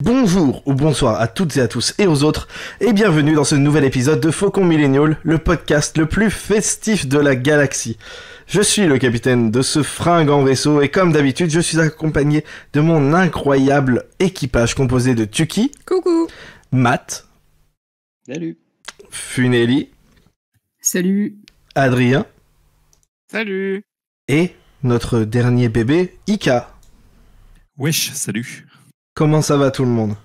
Bonjour ou bonsoir à toutes et à tous et aux autres, et bienvenue dans ce nouvel épisode de Faucon Millennial, le podcast le plus festif de la galaxie. Je suis le capitaine de ce fringant vaisseau et comme d'habitude, je suis accompagné de mon incroyable équipage composé de Tuki. Coucou. Matt. Salut. Funeli. Salut. Adrien. Salut. Et notre dernier bébé, Ika. Wesh, salut. Comment ça va tout le monde?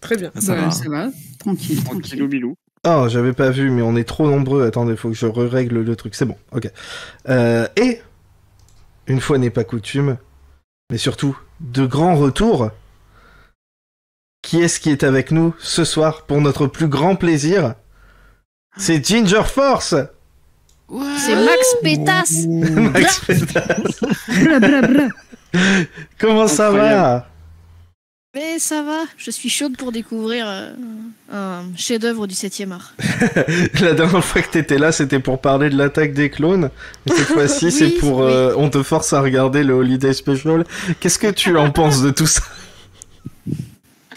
Très bien. Ça va. Ça va. Tranquille. Tranquillou bilou. Oh, j'avais pas vu, mais on est trop nombreux. Attendez, faut que je règle le truc. C'est bon, ok. Et, une fois n'est pas coutume, mais surtout, de grands retours. Qui est-ce qui est avec nous ce soir pour notre plus grand plaisir? C'est Ginger Force. Ouais. C'est Max Pétasse. Max Pétasse. Bra, bra, bra. Comment ça va? Mais ça va, je suis chaude pour découvrir un chef-d'œuvre du 7e art. La dernière fois que t'étais là, c'était pour parler de l'attaque des clones. Et cette fois-ci, Oui, c'est pour... oui. On te force à regarder le Holiday Special. Qu'est-ce que tu en penses de tout ça?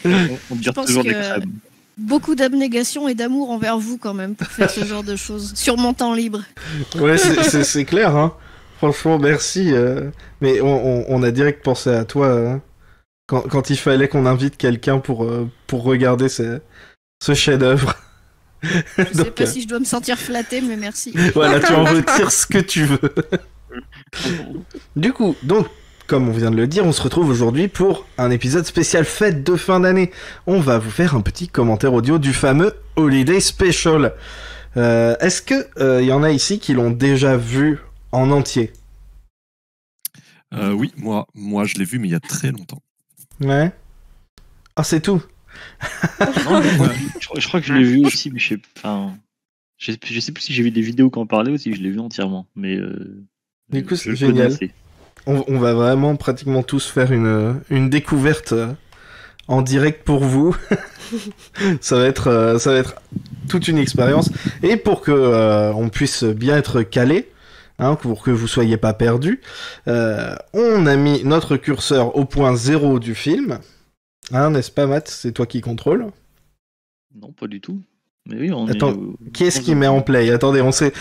On Je dure pense toujours des que crèmes. beaucoup d'abnégation et d'amour envers vous quand même pour faire ce genre de choses sur mon temps libre. Ouais, c'est clair, hein. Franchement, merci. Mais on a direct pensé à toi hein, quand il fallait qu'on invite quelqu'un pour regarder ce chef-d'œuvre. Je sais pas si je dois me sentir flattée, mais merci. Voilà, tu en retires ce que tu veux. Du coup, donc, comme on vient de le dire, on se retrouve aujourd'hui pour un épisode spécial fête de fin d'année. On va vous faire un petit commentaire audio du fameux Holiday Special. Est-ce que y en a ici qui l'ont déjà vu en entier? Oui, moi je l'ai vu, mais il y a très longtemps. Ouais. Ah, c'est tout. Non, mais moi, je crois que je l'ai vu aussi, mais je sais plus si j'ai vu des vidéos qui en parlaient ou si je l'ai vu entièrement. Mais Du coup, c'est je génial. connaissais. On va vraiment pratiquement tous faire une découverte en direct pour vous. ça va être toute une expérience. Et pour que on puisse bien être calé, hein, pour que vous soyez pas perdus, on a mis notre curseur au point 0 du film. Hein, n'est-ce pas, Matt? C'est toi qui contrôle. Non, pas du tout. Mais oui, on Attends, est. Qui est-ce qui met en play? Attendez, on sait.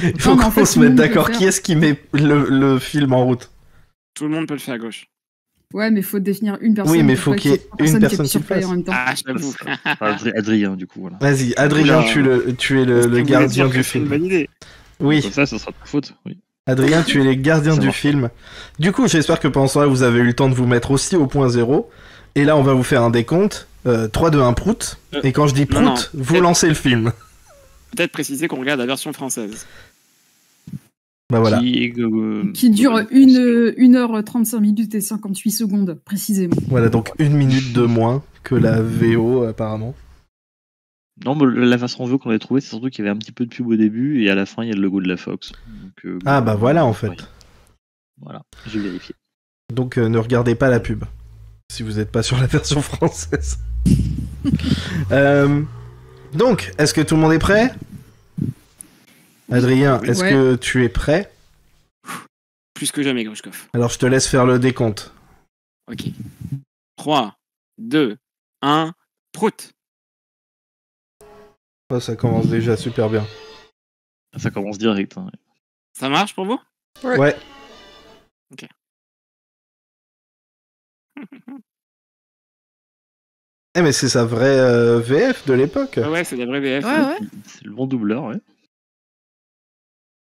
Il faut Non, mais en qu'on fait, se tout le mette monde peut d'accord. le faire. Qui est-ce qui met le film en route? Tout le monde peut le faire à gauche. Ouais, mais faut définir une personne. Oui, mais pour faut pas qu'il y ait ait une personne qui qui appuie sur play le fasse. en même temps. Ah, j'avoue. Enfin, Adrien, du coup, voilà. Vas-y, Adrien, Oula. tu es le gardien du C'est une film. bonne idée. Oui, Comme ça sera ta faute. Oui. Adrien, tu es le gardien Ça du marche. film. Du coup, j'espère que pendant ce temps-là, vous avez eu le temps de vous mettre aussi au point 0. Et là, on va vous faire un décompte. 3, 2, 1, prout. Et quand je dis prout, non. vous lancez le film. Peut-être préciser qu'on regarde la version française. Bah voilà. Qui dure 1h35 minutes et 58 secondes, précisément. Voilà, donc 1 minute de moins que la VO, apparemment. Non, mais la façon VO qu'on avait trouvé, c'est surtout qu'il y avait un petit peu de pub au début et à la fin, il y a le logo de la Fox. Donc, Ah bah voilà, en fait. ouais. Voilà, j'ai vérifié. Donc ne regardez pas la pub. Si vous n'êtes pas sur la version française. Donc, est-ce que tout le monde est prêt? Adrien, est-ce Ouais. que tu es prêt? Plus que jamais, Grushkov. Alors je te laisse faire le décompte. Ok. 3, 2, 1, prout. Oh, ça commence déjà super bien. Ça commence direct. Hein. Ça marche pour vous? Ouais. Ok. Eh mais c'est sa vraie VF de l'époque. Ouais, c'est la vraie VF. Ouais, ouais. C'est le bon doubleur, ouais.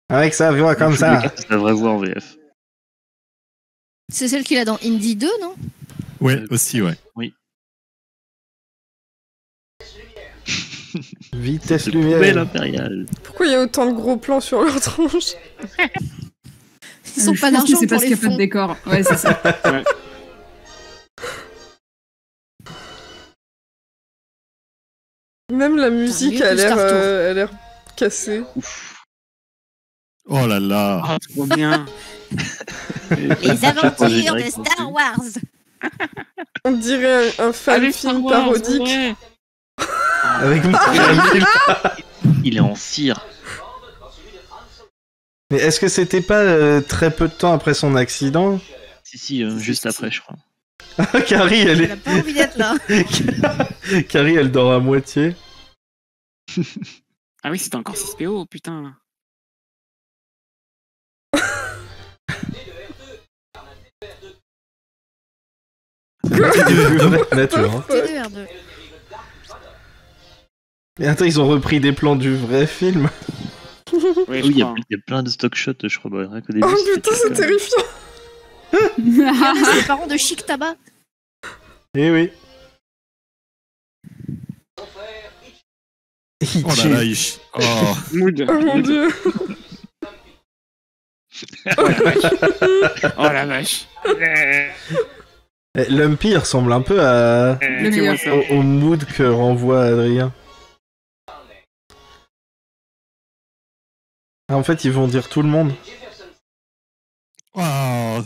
Avec sa voix comme Dans tous les ça. cas, c'est la vraie voix en VF. C'est celle qu'il a dans Indie 2, non? Ouais, aussi, ouais. Vitesse C'est lumière. poubelle impériale. Pourquoi il y a autant de gros plans sur leur tronche? Ils ont Je pas pense que d'argent c'est pour parce qu'il les n'y a pas de fonds. décor. Ouais, c'est ça. Même la musique mieux a que l'air, Star Tour. a l'air cassée. Oh là là. Ah, trop bien. Les aventures de Star Wars. On dirait un fan Allez, Star film Wars, parodique. ouais. Avec Marc-Hamill. Il est en cire. Mais est-ce que c'était pas très peu de temps après son accident? Si, juste après, je crois. Ah, Carrie, elle Elle a pas envie d'être là. Carrie, elle dort à moitié. Ah oui, c'était encore 6PO, putain. Nature, hein. TDR2. Et attends, ils ont repris des plans du vrai film. Oui, Oui, je il y crois. a plein de stock shots, je crois. Bah, rien qu'au début. Oh c'était putain, c'est quelque- terrifiant. Regardez, c'est les parents de Chic Tabac. Eh oui. Oh là là, oh. Mood. Oh mon dieu. Oh la vache. Lumpy il ressemble un peu à... Le meilleur. au mood que renvoie Adrien. Ah, en fait, ils vont dire tout le monde. Oh.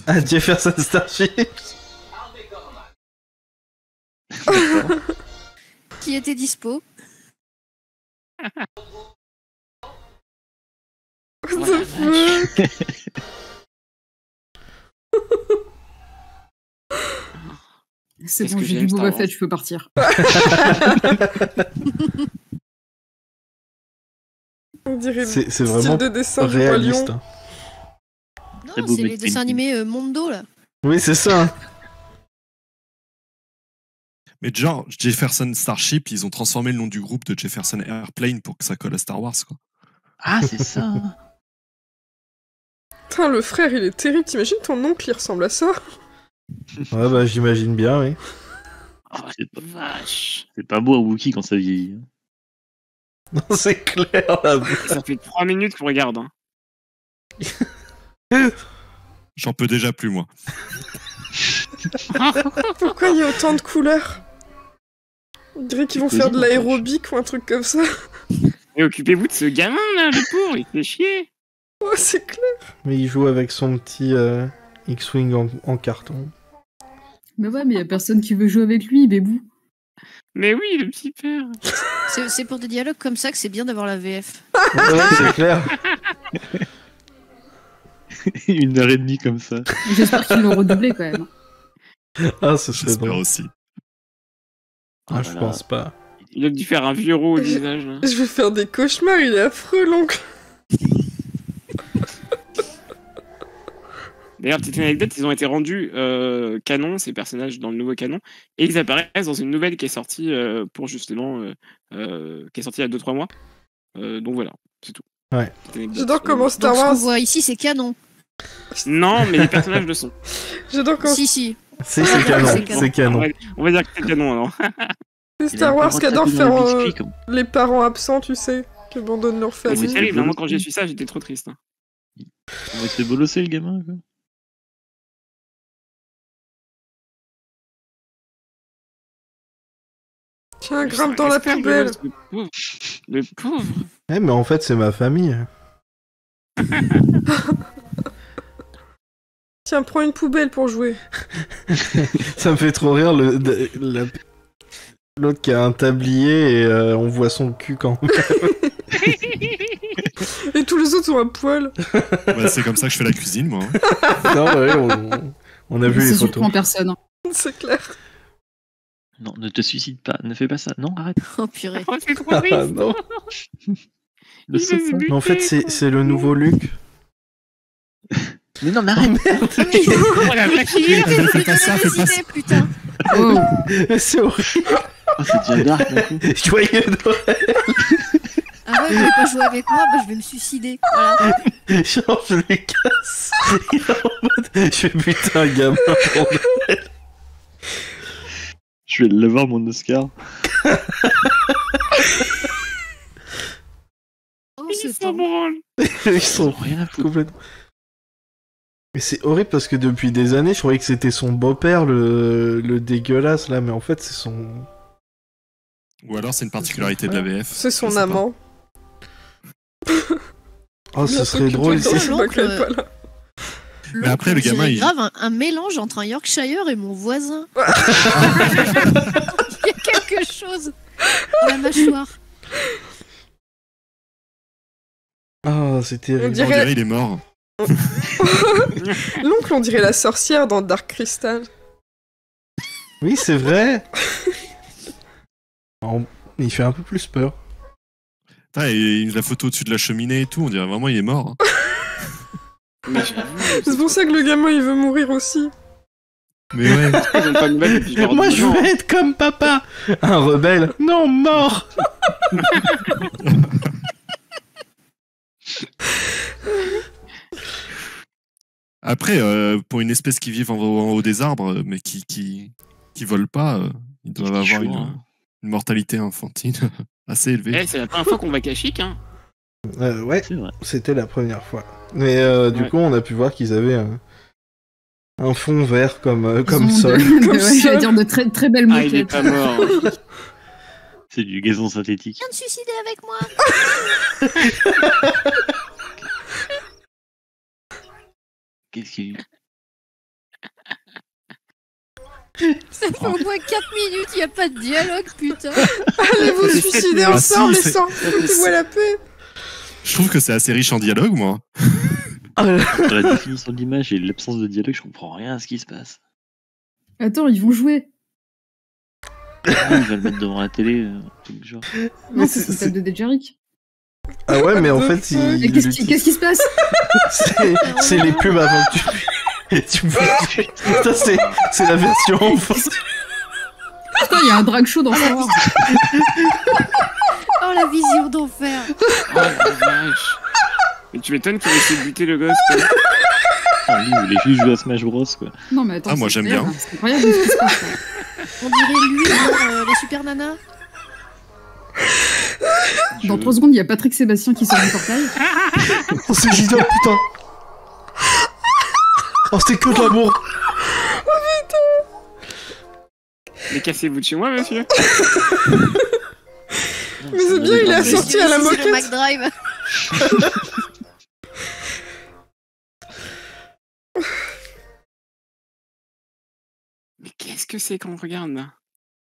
Ah, Jefferson Starship. Qui était dispo. What the fuck? C'est Qu'est-ce bon, que j'ai j'aime du Star Boba Wars. Fett, je peux partir. On dirait C'est le style vraiment de dessin du Roi Lion. réaliste. hein. Non, Très beau c'est les mec, dessins painting. animés Mondo là. Oui, c'est ça. hein. Mais genre, Jefferson Starship, ils ont transformé le nom du groupe de Jefferson Airplane pour que ça colle à Star Wars, quoi. Ah, c'est ça. Putain, le frère, il est terrible. T'imagines ton oncle, il ressemble à ça? Ouais, bah, j'imagine bien, oui. Oh C'est pas- vache. C'est pas beau à Wookie quand ça vieillit. hein. Non, c'est clair, là. Ça fait 3 minutes qu'on regarde. Hein. J'en peux déjà plus, moi. Pourquoi il y a autant de couleurs? On dirait qu'ils vont faire de l'aérobic ou un truc comme ça. Et occupez-vous de ce gamin là, le pauvre, il fait chier. Oh, c'est clair. Mais il joue avec son petit X-Wing en carton. Mais ouais, mais y a personne qui veut jouer avec lui, Bébou. Mais oui, le petit père. C'est pour des dialogues comme ça que c'est bien d'avoir la VF. Ouais, c'est clair. 1h30 comme ça. J'espère qu'ils l'ont redoublé quand même. Ah, ce serait J'espère drôle. aussi. Ah, je Voilà. pense pas. Il a dû faire un vieux roux au visage. Là. Je vais faire des cauchemars, il est affreux, l'oncle. D'ailleurs, petite anecdote, ils ont été rendus canon, ces personnages dans le nouveau canon, et ils apparaissent dans une nouvelle qui est sortie pour justement, qui est sortie il y a 2-3 mois. Donc voilà, c'est tout. Ouais. Petite anecdote J'adore sur- comment Star Donc ce qu'on Wars. voit ici, c'est canon. Non, mais les personnages le sont. J'adore quand Si. C'est canon, C'est canon. c'est canon. On va dire que c'est canon alors. c'est Il a Star une Wars parole qui adore tapée faire dans le biscuit, comme- les parents absents, tu sais, qui abandonnent leur C'est famille. terrible, hein, moi quand j'ai su ça, j'étais trop triste. hein. On va se fait bolosser le gamin. Quoi. Tiens, grimpe dans la J'espère que poubelle. le pauvre. Le pauvre. Eh, mais en fait, c'est ma famille. Tiens, prends une poubelle pour jouer. Ça me fait trop rire l'autre qui a un tablier et on voit son cul quand même. Et tous les autres ont un poil. Bah, c'est comme ça que je fais la cuisine, moi. hein. Non, ouais, on a vu les Ça photos. surprend personne. C'est clair. Non, ne te suicide pas, ne fais pas ça. Non, arrête. Oh purée. Oh, c'est trop Ah triste. non. Le Il va se saupin. buter, Mais en fait, c'est le nouveau Luc. Mais non, mais Oh arrête. merde, Oh la vache, il est- Fais pas ça, fais pas ça. Putain. Oh, c'est horrible. Oh, c'est déjà dark d'un coup. Joyeux Noël. Ah ouais, vous voulez pas jouer avec moi, bah je vais me suicider. Voilà. Genre, je les casse. Il est en mode, je fais putain, gamin. pour Noël. Je vais l'avoir mon Oscar. Oh, Il ce s'en temps. branle. Ils sont Rien à foutre. complètement. Mais c'est horrible parce que depuis des années, je croyais que c'était son beau-père, le dégueulasse là, mais en fait, c'est son. Ou alors c'est une particularité de la VF. C'est son Je sais pas. amant. Oh, ce serait drôle Dans si. C'est pas qu'elle est pas là. Mais après, le gamin, C'est il- grave un mélange entre un Yorkshire et mon voisin. Il y a quelque chose dans la mâchoire. Oh, c'est On terrible. On dirait- dirait il est mort. L'oncle, on dirait la sorcière dans Dark Crystal. Oui, c'est vrai. Il fait un peu plus peur. Putain, et la photo au-dessus de la cheminée et tout, on dirait vraiment il est mort. Hein. Mais j'ai vu. C'est pour ça que le gamin il veut mourir aussi. Mais ouais. Ils ont pas de nouvelles depuis genre Moi, 10 je ans. veux être comme papa. Un rebelle. Non, mort. Après, pour une espèce qui vit en haut des arbres, mais qui vole pas, ils doivent avoir chaud, une mortalité infantile assez élevée. Eh, c'est la première fois qu'on va Kashyyyk, hein. Ouais, C'est vrai. c'était la première fois. Mais du Ouais. coup, on a pu voir qu'ils avaient un fond vert comme Ils ont sol. de- Comme ouais, j'allais sol. dire de très très belles Ah, il est moquettes. pas mort. hein. C'est du gazon synthétique. Viens de suicider avec moi. Qu'est-ce qu'il y a? Ça fait au moins 4 minutes, y a pas de dialogue, putain. Allez vous C'est suicider Ah, ensemble, si, les c'est- sangs. Foutez-moi la paix. Je trouve que c'est assez riche en dialogue, moi. Entre la définition de l'image et l'absence de dialogue, je comprends rien à ce qui se passe. Attends, ils vont jouer. Ah, il va le mettre devant la télé, un truc du genre. Non, Mais c'est c'est- celle de Dejeric. Ah ouais, mais en What the fait, fuck Et qu'est-ce qui se passe? c'est les pubs avant que tu Ça, c'est la version enfant. Putain, il y a un drag show dans Star Wars. Oh, la vision d'enfer. Oh la vache. Mais tu m'étonnes qu'il ait essayé de buter le gosse, quoi. Ah, lui, il voulait juste jouer à Smash Bros, quoi. Non, mais attends. Ah, moi, c'est j'aime incroyable. bien. C'est incroyable ce qui se passe. Là. On dirait lui dans les super nanas. Dans 3 secondes, il y a Patrick Sébastien qui sort du portail. Oh, c'est Gisèle, putain. Oh, c'est que de l'amour. Mais cassez-vous de chez moi, monsieur. Mais c'est bien, il est assorti à la C'est le moquette. McDrive. Mais qu'est-ce que c'est qu'on regarde, là?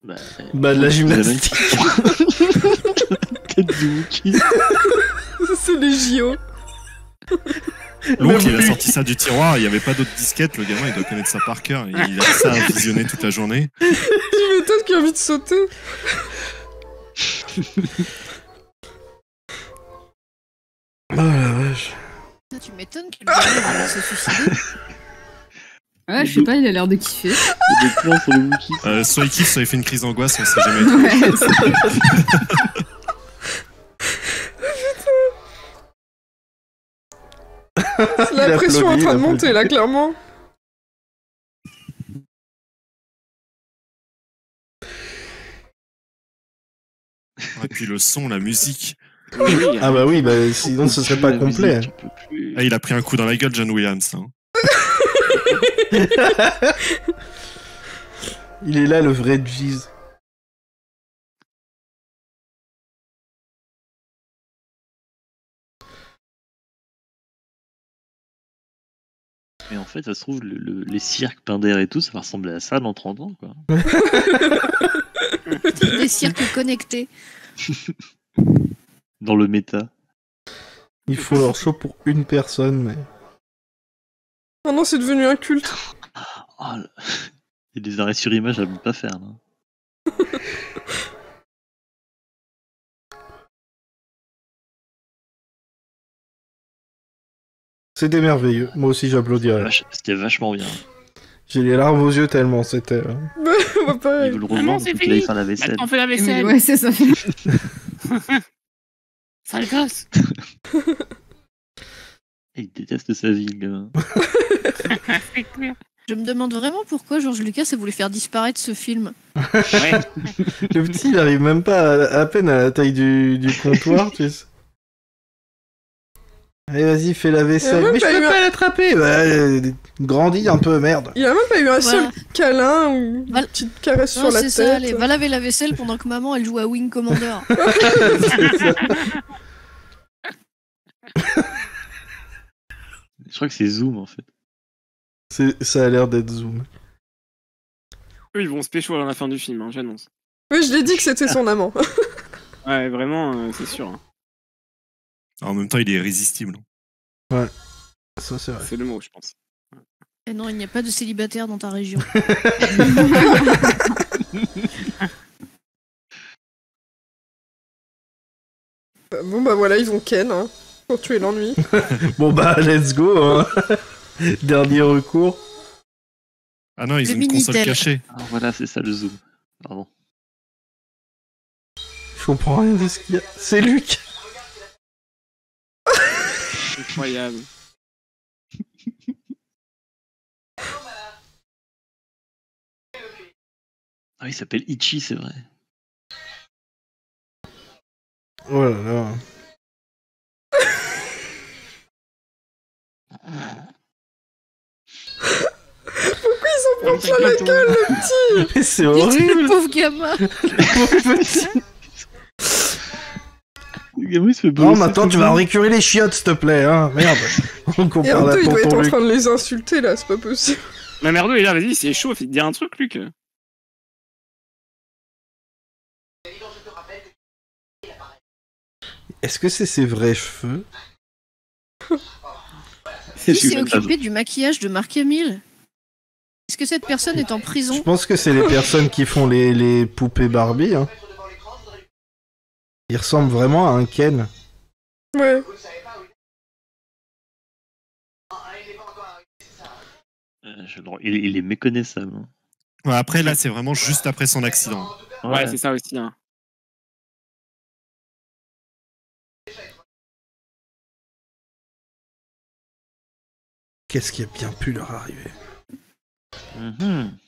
Bah, de la gymnastique. Quête du Wookiee. C'est les JO. L'oncle, il a oui. sorti ça du tiroir, il n'y avait pas d'autres disquettes, le gamin, il doit connaître ça par cœur. Il a ça à visionner toute la journée. Tu m'étonnes qu'il a envie de sauter. Oh la vache. Tu m'étonnes que le gamin va se suicider. Ouais, je sais pas, il a l'air de kiffer. Il y a des plans sur le Wookiee. Soit il kiffe, soit il fait une crise d'angoisse, on sait jamais. Ouais, c'est- La Il pression est en applaudit, train de il monter applaudit. là, clairement. Et puis le son, la musique. Oui, Ah bah oui, bah sinon ce serait pas La musique, complet. j'en peux plus. Ah, il a pris un coup dans la gueule, John Williams. Hein. Il est là, le vrai Jeez. Mais en fait, ça se trouve, les cirques Pinder et tout, ça va ressembler à ça dans 30 ans, quoi. Des cirques connectés. Dans le méta. Il faut leur show pour une personne, mais... Oh non, c'est devenu un culte. Oh, là. Il y a des arrêts sur image à ne pas faire, là. C'était merveilleux. Moi aussi j'applaudirais. C'était vachement bien. J'ai les larmes aux yeux tellement c'était... On va pas... Il veut le Maman, revendre, c'est faut qu'il aille fini. faire la vaisselle. Attends, on fait la vaisselle. Ouais, c'est ça. Sale gosse. Il déteste sa vie, le gamin. C'est clair. Je me demande vraiment pourquoi George Lucas a voulu faire disparaître ce film. Ouais. Le petit il arrive même pas à peine à la taille du comptoir, tu sais. Allez vas-y, fais la vaisselle. même Mais je pas peux eu pas l'attraper. Bah, grandis un peu, merde. Il a même pas eu un seul Voilà. câlin ou une Voilà. petite caresse Non, sur la c'est tête. ça, allez, va laver la vaisselle pendant que maman elle joue à Wing Commander. Je crois que c'est Zoom, en fait. Ça a l'air d'être Zoom. Eux, ils vont se pécho à la fin du film, hein, j'annonce. Oui, je l'ai dit que c'était son amant. Ouais, vraiment, c'est sûr. hein. Alors, en même temps, il est irrésistible. Ça c'est vrai. C'est le mot, je pense. Eh non, il n'y a pas de célibataire dans ta région. Bon bah voilà, ils ont Ken, hein, pour tuer l'ennui. Bon bah, let's go, hein. Dernier recours. Ah non, ils Le ont une console Minitel. cachée. Ah, voilà, c'est ça le zoom. Pardon. Je comprends rien de ce qu'il y a. C'est Luc. Incroyable. Ah, il s'appelle Ichi, c'est vrai. Oh là là. Ils en prennent plein la gueule, le petit. Mais c'est Le horrible. pauvre gamin. Pauvre petit. Le gamin, il se fait Non, bolosser maintenant tout tu le vas temps. récurer les chiottes, s'il te plaît, hein. Merde. On Et compare la Ardo, il doit être tonton en Luc. train de les insulter là, c'est pas possible. Mais Merdo, il est là, vas-y, c'est chaud, fais te dire un truc, Luc. Est-ce que c'est ses vrais cheveux? Qui s'est occupé du maquillage de Marc-Hamill? Est-ce que cette personne est en Je prison? pense que c'est les personnes qui font les poupées Barbie, hein. Il ressemble vraiment à un Ken. Ouais. Il est méconnaissable. hein. Ouais, après, là, c'est vraiment juste après son accident. Ouais, c'est ça aussi. Hein. Qu'est-ce qui a bien pu leur arriver? Mhm.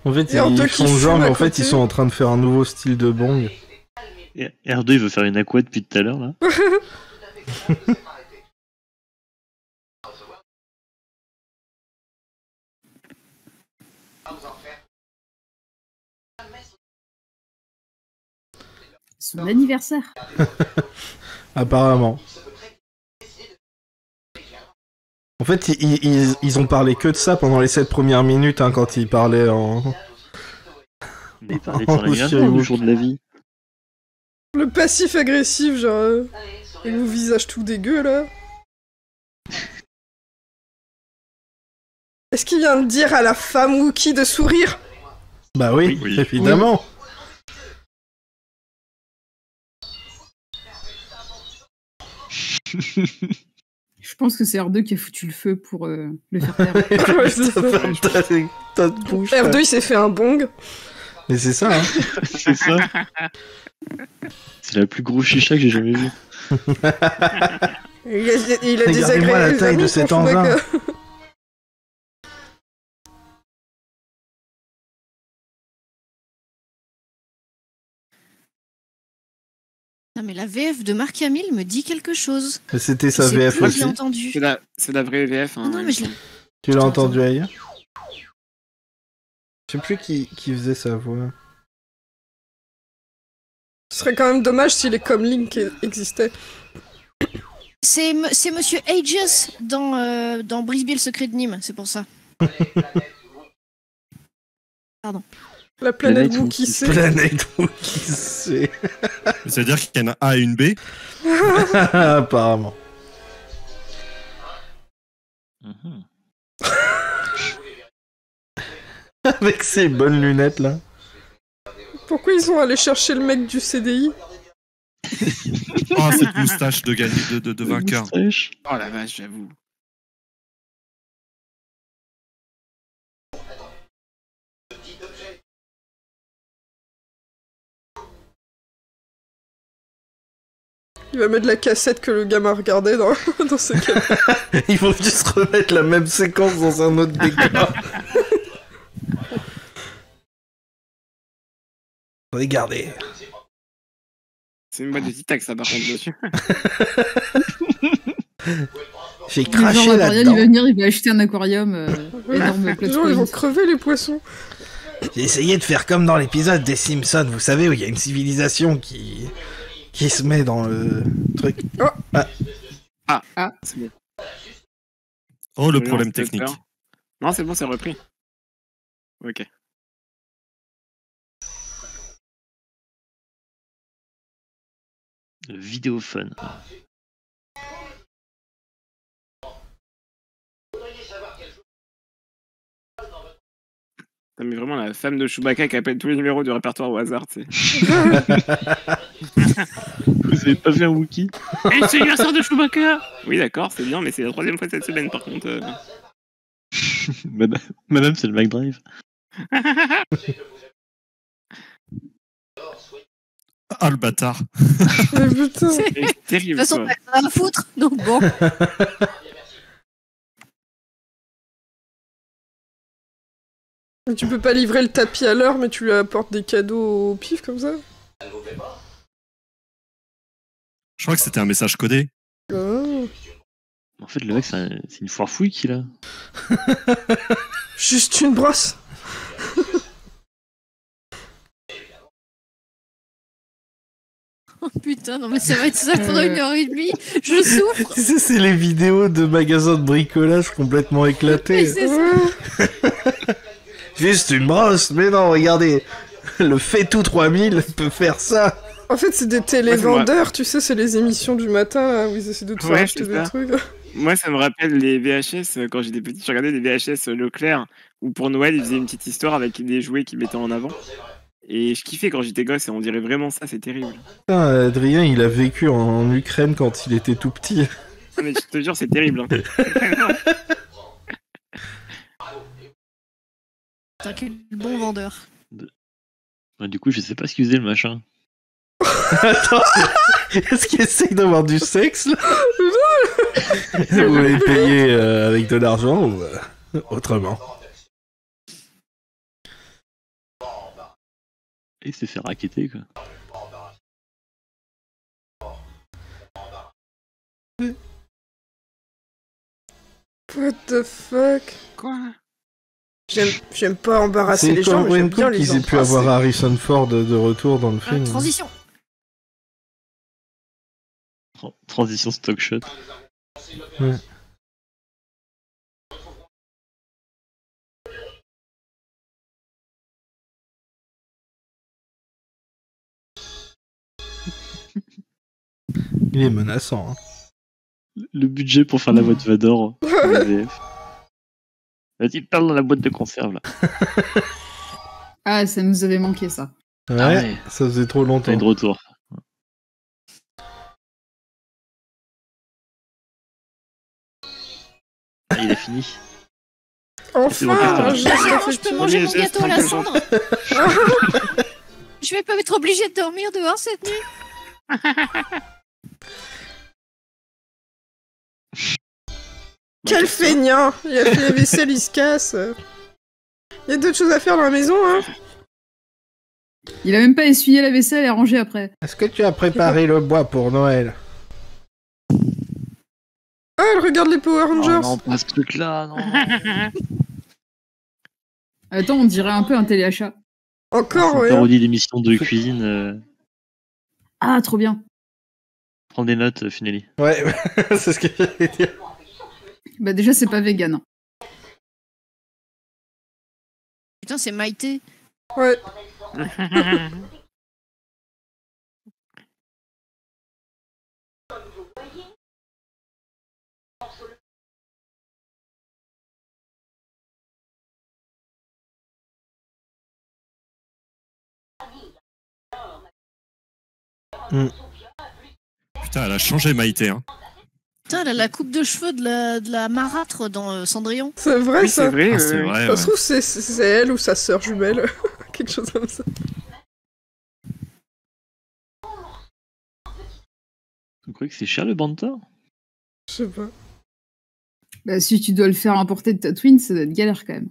En fait, Et Ardo ils qui font genre, fume mais à en fait, côté. ils sont en train de faire un nouveau style de bong. Et R2, il veut faire une aqua depuis tout à l'heure, là. Son anniversaire. Apparemment. En fait, ils ont parlé que de ça pendant les 7 premières minutes, hein, quand ils parlaient en... Il parlait de son Oh, anniversaire monsieur du jour de la vie. Le passif agressif, genre. Et le visage tout dégueu là. Est-ce qu'il vient de dire à la femme Wookie de sourire? Bah oui, Oui. évidemment. Je pense que c'est R2 qui a foutu le feu pour le faire taire. Ouais, c'est ça. T'as de bouche. R2 il s'est fait un bong. Mais c'est ça, hein. C'est ça. C'est la plus grosse chicha que j'ai jamais vue. Il a des Regardez-moi la taille de cet engin. Non mais la VF de Marc-Hamill me dit quelque chose. C'était sa Je sais VF plus, je aussi. l'ai entendu. C'est la vraie VF. Hein, Ah non, mais je l'ai- Tu l'as Attends, entendu ailleurs? Je sais plus qui faisait sa voix. Ce serait quand même dommage si les comlinks existaient. C'est Monsieur Aegis dans Brisby le secret de Nîmes, c'est pour ça. La planète Planète Wookie Wookie. c'est. Planète qui sait. C'est-à-dire qu'il y en a un A et une B. Apparemment. Mhm. Avec ses bonnes lunettes là. Pourquoi ils sont allés chercher le mec du CDI? Oh, cette moustache de vainqueur. Moustache. Oh la vache, j'avoue. Il va mettre la cassette que le gamin regardait dans, dans ce cas. Il faut juste remettre la même séquence dans un autre décor. Regardez. C'est une boîte de Tic-Tac, ça, par contre, dessus. J'ai Genre, craché Adrien, il là-dedans. va venir, il va acheter un aquarium. Énorme plot Genre, ils vont point. crever les poissons. J'ai essayé de faire comme dans l'épisode des Simpsons, vous savez, où il y a une civilisation qui se met dans le truc. C'est bon. Oh, le Oui, problème on se fait technique. peur. Non, c'est bon, c'est repris. Ok. Le vidéophone. T'as mis vraiment la femme de Chewbacca qui appelle tous les numéros du répertoire au hasard, tu sais. Vous avez pas vu un Wookie? Hey, c'est l'anniversaire de Chewbacca! Oui, d'accord, c'est bien, mais c'est la 3e fois cette semaine, par contre. Madame, c'est le McDrive. Ah, le bâtard. Mais putain. C'est De toute terrible, façon, quoi. t'as rien à foutre, donc bon. Mais tu peux pas livrer le tapis à l'heure, mais tu lui apportes des cadeaux au pif comme ça. Je crois que c'était un message codé. Oh. En fait, le mec, c'est une foire fouille qu'il a. Juste une brosse. Oh putain, non mais ça va être ça pendant 1h30. Je souffre. Tu sais, c'est les vidéos de magasins de bricolage complètement Mais éclatés. c'est ça. Ouais. Juste une brosse, mais non, regardez, le Fait-Tout 3000 peut faire ça. En fait, c'est des télévendeurs, tu sais, c'est les émissions du matin là, où ils essaient de te faire Ouais, acheter c'est des ça. trucs. Moi, ça me rappelle les VHS. Quand j'étais petit, je regardais des VHS Leclerc, où pour Noël, ils faisaient une petite histoire avec des jouets qu'ils mettaient en avant. Et je kiffais quand j'étais gosse, et on dirait vraiment ça, c'est terrible. Putain, Adrien, il a vécu en Ukraine quand il était tout petit. Ah, mais je te jure, c'est terrible. Hein. Putain, quel bon vendeur. Ouais, du coup, je sais pas ce qu'il faisait le machin. Attends, est-ce qu'il essaye d'avoir du sexe là? Vous voulez payer avec de l'argent ou autrement? Et il s'est fait racketter, quoi. What the fuck? Quoi? J'aime pas embarrasser C'est les gens, quand mais j'aime même bien cool les qu'ils aient pu embrasser. avoir Harrison Ford de retour dans le film. Transition. Transition stock shot. Ouais. Il est menaçant. Hein. Le budget pour faire la voix de Vador en VF. Vas-y, parle dans la boîte de conserve, là. Ah, ça nous avait manqué, ça. Ouais, Ah ouais. ça faisait trop longtemps. T'es de retour. Ah, il a fini. C'est bon, Enfin, Castor. j'ai Alors, je peux manger mon J'ai gâteau à la fait un peu cendre. Je vais pas être obligée de dormir dehors cette nuit. Quel feignant! Il a fait la vaisselle, il se casse. Il y a d'autres choses à faire dans la maison, hein? Il a même pas essuyé la vaisselle et rangé après. Est-ce que tu as préparé le bois pour Noël? Ah, elle regarde les Power Oh Rangers! non, pas ce truc-là, non. Attends, on dirait un peu un téléachat. Encore, C'est une ouais. parodie d'émission de cuisine. Ah, trop bien. Prends des notes, Finelli. Ouais, c'est ce que j'allais dire. Bah déjà, c'est pas vegan. Putain, c'est Maïté. Ouais. Putain, elle a changé Maïté, hein. Putain, elle a la coupe de cheveux de la marâtre dans Cendrillon. C'est vrai, Oui, ça. c'est vrai. Ah, c'est vrai, Ça ouais. se trouve, c'est elle ou sa sœur jumelle. Quelque chose comme ça. Vous croyez que c'est cher le Banter? Je sais pas. Bah si tu dois le faire importer de Tatooine, ça doit être galère quand même.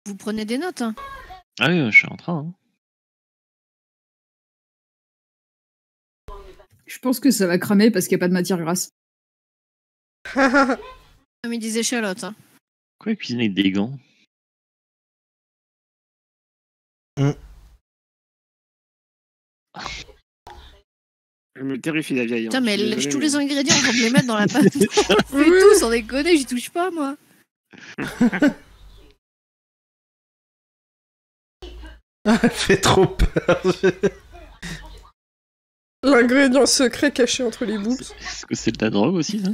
Vous prenez des notes, hein. Ah oui, je suis en train. Hein. Je pense que ça va cramer parce qu'il n'y a pas de matière grasse. Comme des échalotes, hein. Quoi, cuisiner avec des gants? Elle me terrifie la vieille. Putain, hein. mais Je suis elle lèche désolé, tous les ingrédients pour me les mettre dans la pâte. Fais tout sans déconner, j'y touche pas, moi. Elle fait trop peur. L'ingrédient secret caché entre les boobs. Est-ce que c'est de la drogue aussi, ça?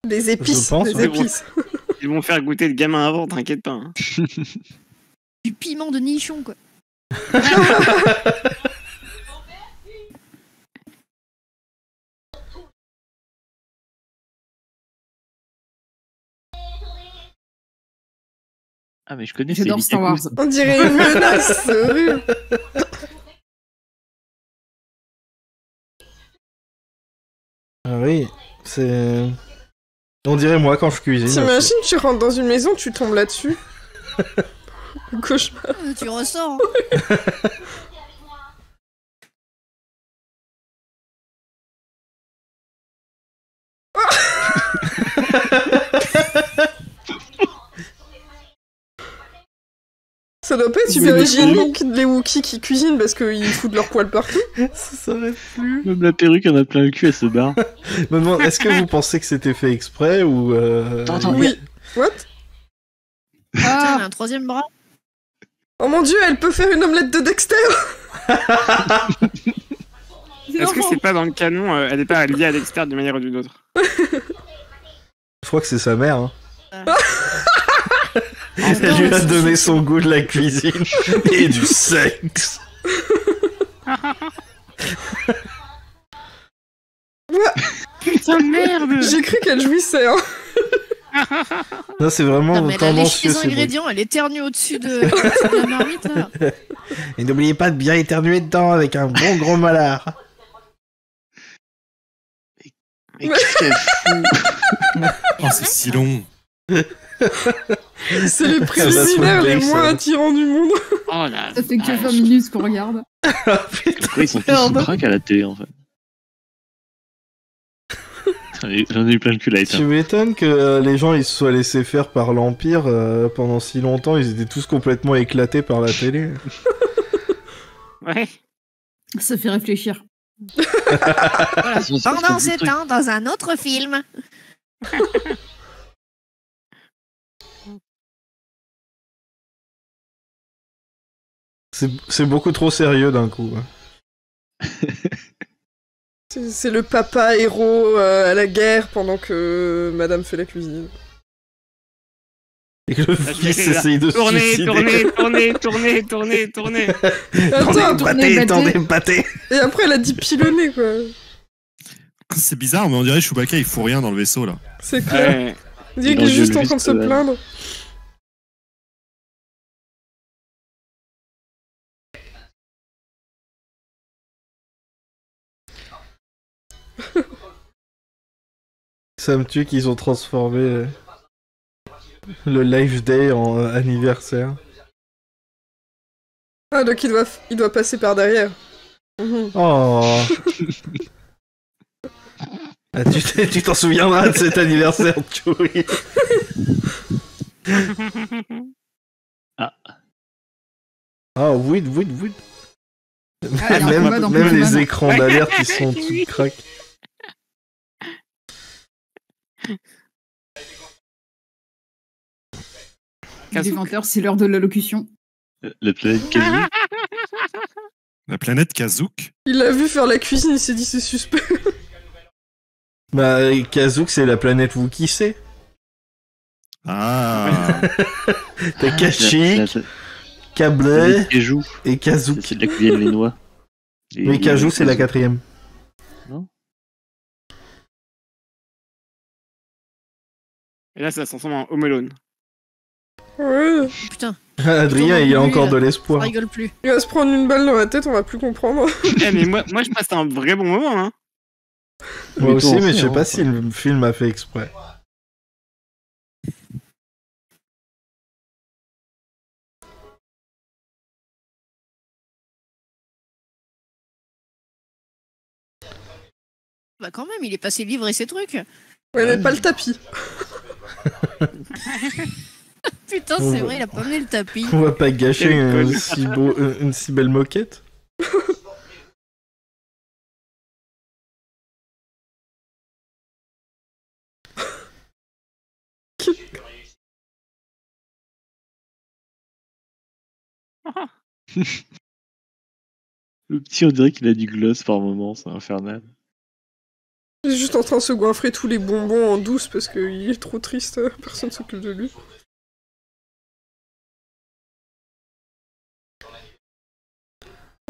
Des épices, Je pense, des ouais. épices. Ils vont faire goûter le gamin avant, t'inquiète pas. Hein. Du piment de nichon, quoi. Ah, mais je connais, c'est J'adore Star Wars. Likaku. On dirait une menace, c'est horrible. Ah oui, c'est... On dirait moi quand je cuisine. T'imagines, tu rentres dans une maison, tu tombes là-dessus. Cauchemar. Tu ressors. Hein. Ça doit pas être super hygiénique les Wookiees qui cuisinent parce qu'ils foutent leur poil partout. Ça s'arrête plus. Même la perruque en a plein le cul, elle se barre. Je me demande, est-ce que vous pensez que c'était fait exprès ou... Attends, Oui. What? Putain, elle a un troisième bras. Oh mon dieu, elle peut faire une omelette de Dexter. Est-ce que c'est pas dans le canon, elle est pas liée à Dexter d'une manière ou d'une autre? Je crois que c'est sa mère. Hein. Ah, Elle lui a donné son goût de la cuisine et du sexe. Putain de merde! J'ai cru qu'elle jouissait. Hein. Non, c'est vraiment Non, mais elle a léché tendancieux. les ces bruits. ingrédients, elle éternue au-dessus de la marmite, là. Et n'oubliez pas de bien éternuer dedans avec un bon gros malard. Mais qu'est-ce qu'elle fout? Oh, c'est si long. C'est les Ça préliminaires va se les montrer, moins ça. attirants du monde. Oh là! Ça fait que 20 minutes qu'on regarde. Pourquoi ils sont tous Merde. crack à la télé, en fait? J'en ai eu plein le cul là, Tu m'étonnes que les gens ils se soient laissés faire par l'Empire pendant si longtemps, ils étaient tous complètement éclatés par la télé. Ouais. Ça fait réfléchir. Voilà. Ils ont sorti Pendant des ce trucs. temps, dans un autre film. C'est beaucoup trop sérieux d'un coup. C'est le papa héros à la guerre pendant que madame fait la cuisine. Et que le Là, je fils vais là. essaye de se Tournez, suicider. Attends, Tournez, tournez, battez. et après elle a dit pilonner quoi. C'est bizarre, mais on dirait Chewbacca, il fout rien dans le vaisseau, là. C'est clair. Ouais. On dirait Il qu'il est engueule juste en train de juste se la vanne. plaindre. Ça me tue qu'ils ont transformé le Life Day en anniversaire. Ah donc il doit passer par derrière. Mhm. Oh. Ah, tu t'en souviendras de cet anniversaire, Chewie. Ah, oui. Ah, il y a un combat dans Même les Pokémon. écrans d'alerte ils sont tout crack. L'éventeur, c'est l'heure de l'allocution. La planète Kazoo. La planète Kazook. Il l'a vu faire la cuisine, il s'est dit c'est suspect. Bah, Kazook, c'est la planète Wookiee, c'est. Ah. T'as Kashyyyk, La Cablé planète Kajou. et Kazook. C'est de là que viennent les noix. Mais Kajou, c'est la quatrième. Et là, ça se transforme en Home Alone. Ouais. Putain, Adrien, il a encore de ça l'espoir. rigole plus. Il va se prendre une balle dans la tête, on va plus comprendre. Eh, mais moi, je passe un vrai bon moment, hein. Moi aussi, toi mais je sais hein. pas si le film a fait exprès. Bah quand même, il est passé livrer ses trucs. Ouais, mais pas le tapis. Putain, On c'est va- vrai, il a pas amené le tapis. On va pas gâcher Quel une si belle moquette. Le petit, on dirait qu'il a du gloss par moment, c'est infernal. Il est juste en train de se goinfrer tous les bonbons en douce parce qu'il est trop triste, personne s'occupe de lui.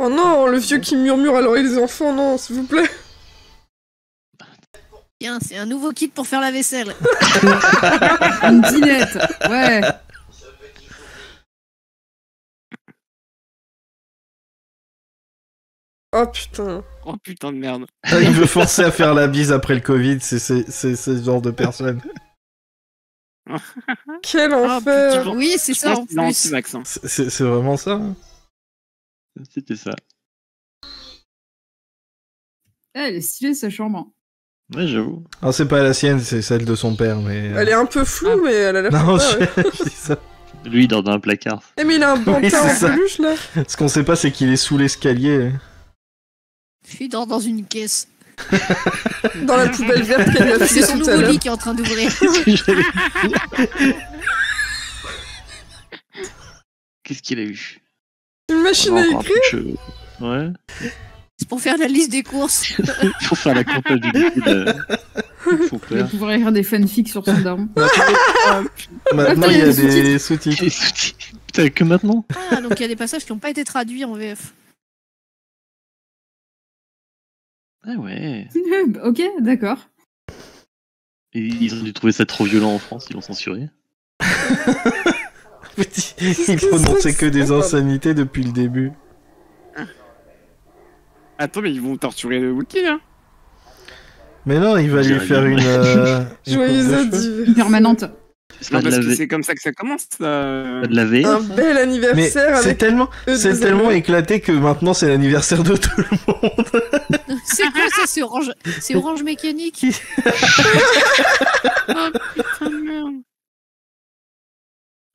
Oh non, le vieux qui murmure à l'oreille des enfants, non, s'il vous plaît. Tiens, c'est un nouveau kit pour faire la vaisselle. Une dinette. Ouais. Oh putain. Oh putain de merde. Il veut forcer à faire la bise après le Covid, c'est ce genre de personne. Quel Ah, enfer. putain, oui, c'est Je ça pense en qu'il est plus. anti-vaccin. C'est vraiment ça, hein. C'était ça. Elle est stylée, sa chambre. Ouais, j'avoue. Alors c'est pas la sienne, c'est celle de son père, mais... Elle est un peu floue, mais elle a l'air Non, sympa, ouais. je dis ça. Lui, il dort dans un placard. Eh mais il a un Oui, bantin c'est en ça. peluche, là. Ce qu'on sait pas, c'est qu'il est sous l'escalier. Il dort dans une caisse. Dans la poubelle verte qu'elle lui a C'est filée son tout à nouveau l'heure. lit qui est en train d'ouvrir. Qu'est-ce qu'il a eu? Une machine à Encore un écrire. peu de cheveux. Ouais. C'est pour faire la liste des courses. Pour faire la comptabilité de son Il va père. pouvoir écrire des fanfics sur son daron. Maintenant, il y a des sous-titres. Putain, que maintenant? Ah, donc il y a des passages qui n'ont pas été traduits en VF. Ah ouais. Ok, d'accord. Et ils ont dû trouver ça trop violent en France, ils l'ont censuré. Il prononçait que des insanités depuis le début. Attends, mais ils vont torturer le Wookie, là. Mais non, il va lui faire une Joyeux coupe de cheveux. anniversaire. Permanente. C'est Non, pas de parce la que V. c'est comme ça que ça commence, ça. Pas de la V. Un bel Mais anniversaire c'est avec... tellement, deux c'est tellement amis. éclaté que maintenant c'est l'anniversaire de tout le monde. C'est quoi ça? C'est Orange Mécanique. Oh putain de merde.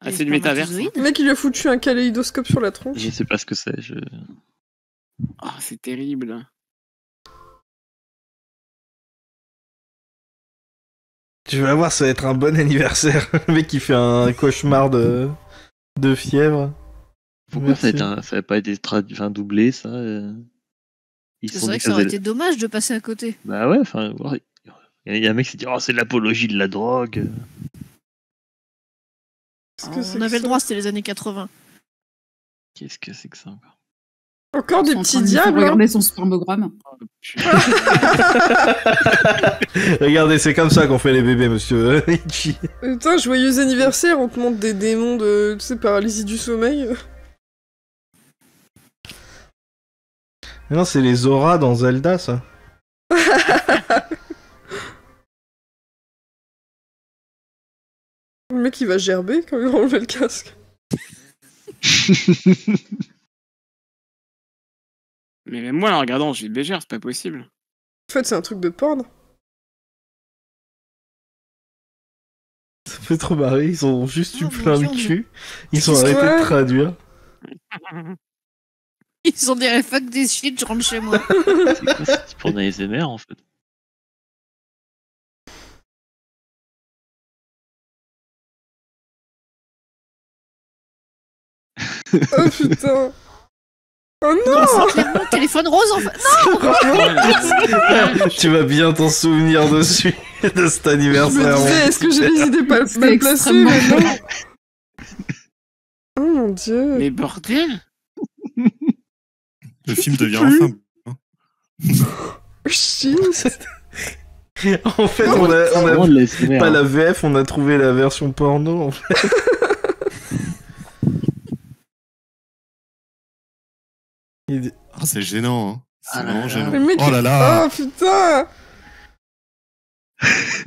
Ah, c'est du Les métaverse. spermatozoïdes. Le mec, il lui a foutu un kaléidoscope sur la tronche. Je sais pas ce que c'est. Oh, c'est terrible. Tu vas voir, ça va être un bon anniversaire. Le mec qui fait un cauchemar de fièvre. Pourquoi ça Merci. n'a pas été doublé, ça Ils se C'est sont vrai dit que ça aurait faisait- été dommage de passer à côté. Bah ouais, enfin, ouais. Il y a un mec qui s'est dit, oh, c'est l'apologie de la drogue. Qu'est-ce que c'est On que avait le ça droit, c'était les années 80. Qu'est-ce que c'est que ça encore? Encore des Ils sont en petits train de lui faire diables, hein. regarder son spermogramme. Oh, putain. Regardez, c'est comme ça qu'on fait les bébés, monsieur Ichi. Putain, joyeux anniversaire, on te montre des démons de, tu sais, paralysie du sommeil. Mais non, c'est les auras dans Zelda, ça. Le mec, il va gerber quand il va enlever le casque. Mais même moi, en regardant, j'ai le bégère, c'est pas possible. En fait, c'est un truc de porn. Ça fait trop marrer, ils ont juste eu Oh, plein mon le Dieu, cul. Ils ont Qu'est-ce arrêté que- de traduire. Ils ont dit fuck des shit, je rentre chez moi. C'est quoi ce type en ASMR en fait? Oh putain. Oh non. C'est clairement le téléphone rose en fait. Tu vas bien t'en souvenir dessus, de cet Je anniversaire. me disais, est-ce que j'ai les idées mal C'était placées, extrêmement mais non. violent. Oh mon dieu. Mais bordel! Le film devient enfin. Chine. En fait, Oh, on a Vraiment de l'ASMR. pas la VF, on a trouvé la version porno. En fait. Ah, c'est gênant, hein. C'est Ah là vraiment là. gênant. Le mec, Oh là là. Oh putain.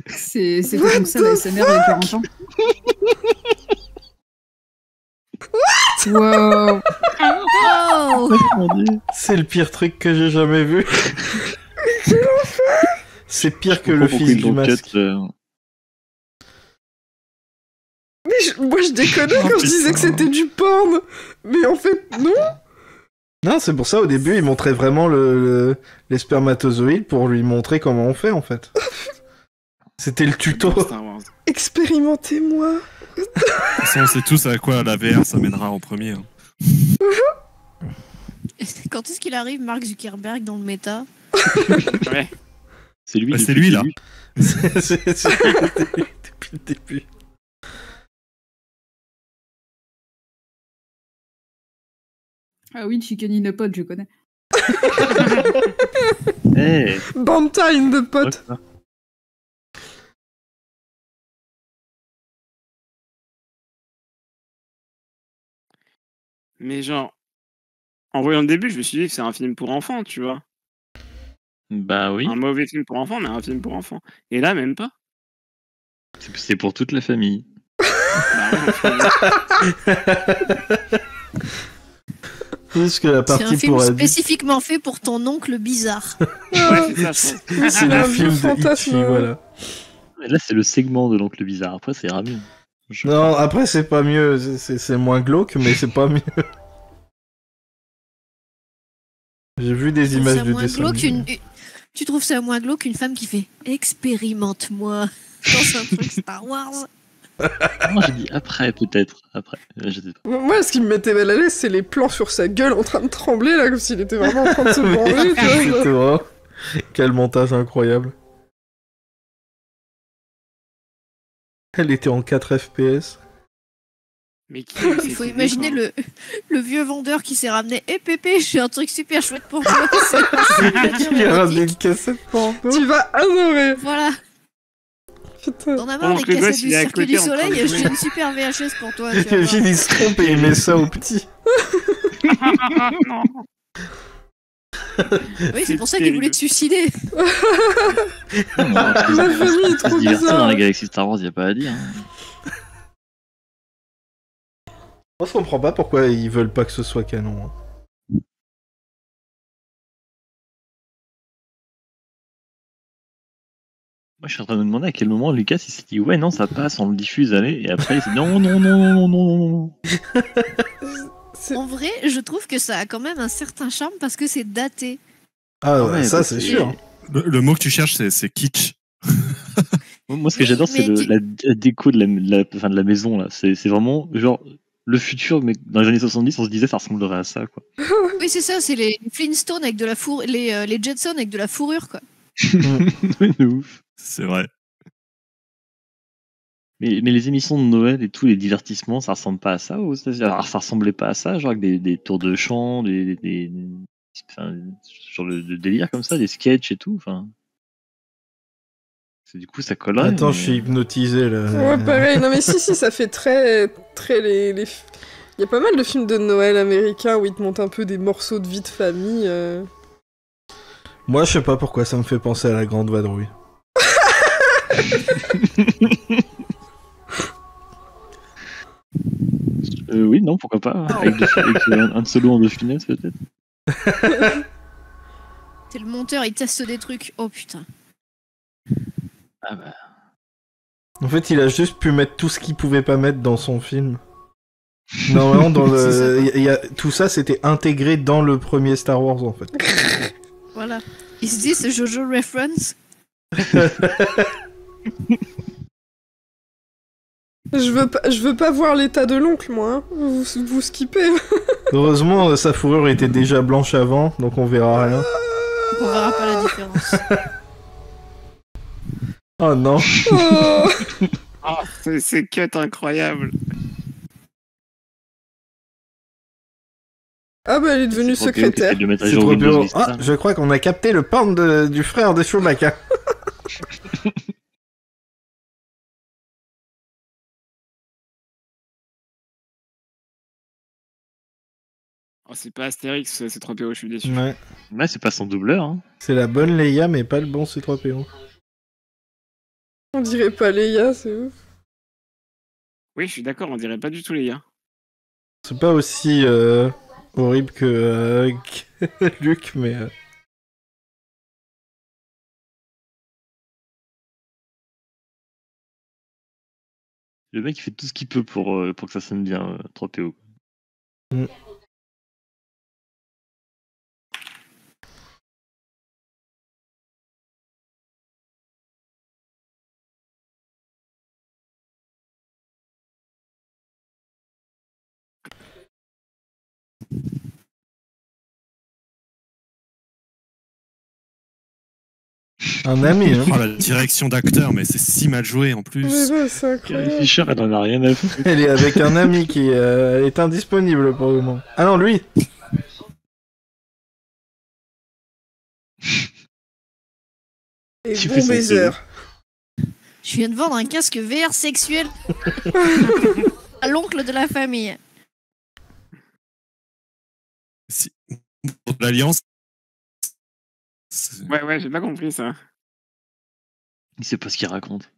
C'était comme ça la SMR il y a 40 ans. Wow. Oh C'est le pire truc que j'ai jamais vu. C'est pire que le Pourquoi fils ils du l'ont masque. cut, Mais moi je déconnais Oh, quand je disais que putain. c'était du porn. Mais en fait, non. Non, c'est pour ça, au début, il montrait vraiment les spermatozoïdes pour lui montrer comment on fait, en fait. C'était le tuto. Star Wars. Expérimentez-moi. De toute façon, on sait tous à quoi la VR ça mènera en premier. Hein. Quand est-ce qu'il arrive, Mark Zuckerberg, dans le méta? Ouais. C'est lui, Bah, c'est depuis lui, le là. début. C'est depuis le début. Ah oui, Chicken in a Pod, je connais. Eh, Banta in the pot. voilà. Mais genre, en voyant le début, je me suis dit que c'est un film pour enfants, tu vois. Bah oui, Un mauvais film pour enfants, mais un film pour enfants. Et là, même pas. c'est pour toute la famille. Bah ouais, au final. Plus que la C'est un partie film pour adultes. spécifiquement fait pour ton oncle bizarre. Ouais, c'est ça, je pense. Oui, c'est Le un film vieux de fantasme. Itchy, voilà. Et là, c'est le segment de l'oncle bizarre. Après, c'est mieux. Non, après c'est pas mieux, c'est moins glauque, mais c'est pas mieux. J'ai vu des Tu trouves images ça du moins dessin. glauque Tu trouves ça moins glauque qu'une femme qui fait expérimente-moi dans un truc Star Wars? Non, j'ai dit après, peut-être. Après, je sais pas. Moi, ce qui me mettait mal à l'aise, c'est les plans sur sa gueule en train de trembler, là, comme s'il était vraiment en train de se Mais branler, tu vois. c'était vraiment... Quel montage incroyable. Elle était en 4 FPS. Mais qui Il faut imaginer le vieux vendeur qui s'est ramené. Eh Pépé, j'ai un truc super chouette pour toi. Il a ramené une cassette pour Tu vas adorer. Voilà, Putain. t'en as marre Pendant des que le cassettes gosse, du il est à Cirque côté du en train de Soleil, jouer. j'ai une super VHS pour toi. tu vas voir. Imagine, il se trompe et il met ça au petit. Non. Oui, c'est pour ça qu'il voulait te suicider. Non, La famille est trop se divertir dans bizarre. la galaxie Star Wars, y a pas à dire. Hein. Moi, je comprends pas pourquoi ils veulent pas que ce soit canon. Hein. Moi, je suis en train de me demander à quel moment Lucas il s'est dit ouais non ça passe, on le diffuse, allez, et après il s'est dit non non non non non non non. En vrai, je trouve que ça a quand même un certain charme parce que c'est daté. Ah, ouais, ça bah, c'est c'est- sûr. Le mot que tu cherches, c'est kitsch. Moi, ce que Oui, j'adore, c'est mais la déco de enfin, de la maison, là. C'est vraiment, genre, le futur, mais dans les années 70, on se disait ça ressemblerait à ça, quoi. Oui, c'est ça, c'est les Flintstones avec de la fourrure, les Jetsons avec de la fourrure, quoi. De ouf. C'est vrai. Mais les émissions de Noël et tous les divertissements, ça ressemble pas à ça, ou ça ressemblait pas à ça, genre avec des tours de chant, enfin, genre de délire comme ça, des sketchs et tout, enfin. Du coup, ça collerait. Attends, mais- je suis hypnotisé là. Ouais, pareil. Non, mais si, ça fait très les... Il y a pas mal de films de Noël américains où ils te montrent un peu des morceaux de vie de famille. Moi, je sais pas pourquoi ça me fait penser à la grande vadrouille. Oui, non, pourquoi pas. Avec, un solo en deux finesse, peut-être. C'est le monteur, il teste des trucs. Oh putain. Ah bah. En fait, il a juste pu mettre tout ce qu'il pouvait pas mettre dans son film. Normalement, dans le... tout ça, c'était intégré dans le premier Star Wars, en fait. Voilà. Is this a Jojo reference? Je veux pas voir l'état de l'oncle, moi. Hein. Vous skippez. Heureusement, sa fourrure était déjà blanche avant, donc on verra rien. On verra pas la différence. Oh non. Oh. Ah, c'est cut incroyable. Ah bah, elle est devenue C'est trop bien secrétaire. qu'essaie de mettre à C'est jour trop Windows bien. Vista. Ah, je crois qu'on a capté le porn du frère de Chewbacca. Oh, c'est pas Astérix, c'est 3PO, je suis déçu. Ouais. Ouais, c'est pas son doubleur, hein. C'est la bonne Leia, mais pas le bon C3PO. On dirait pas Leia, c'est ouf. Oui, je suis d'accord, on dirait pas du tout les gars. C'est pas aussi horrible que Luke, mais... Le mec, il fait tout ce qu'il peut pour que ça sonne bien, 3PO. Un ami, hein. Oh, la direction d'acteur, mais c'est si mal joué en plus. Mais ouais, c'est Carrie incroyable. Fisher, elle en a rien à foutre. Elle est avec un ami qui est indisponible pour le moment. Ah non, lui. Et Tu bon fais ça, baiser. Je viens de vendre un casque VR sexuel à l'oncle de la famille. Si... Pour l'Alliance. c'est- Ouais, j'ai pas compris ça. Il sait pas ce qu'il raconte.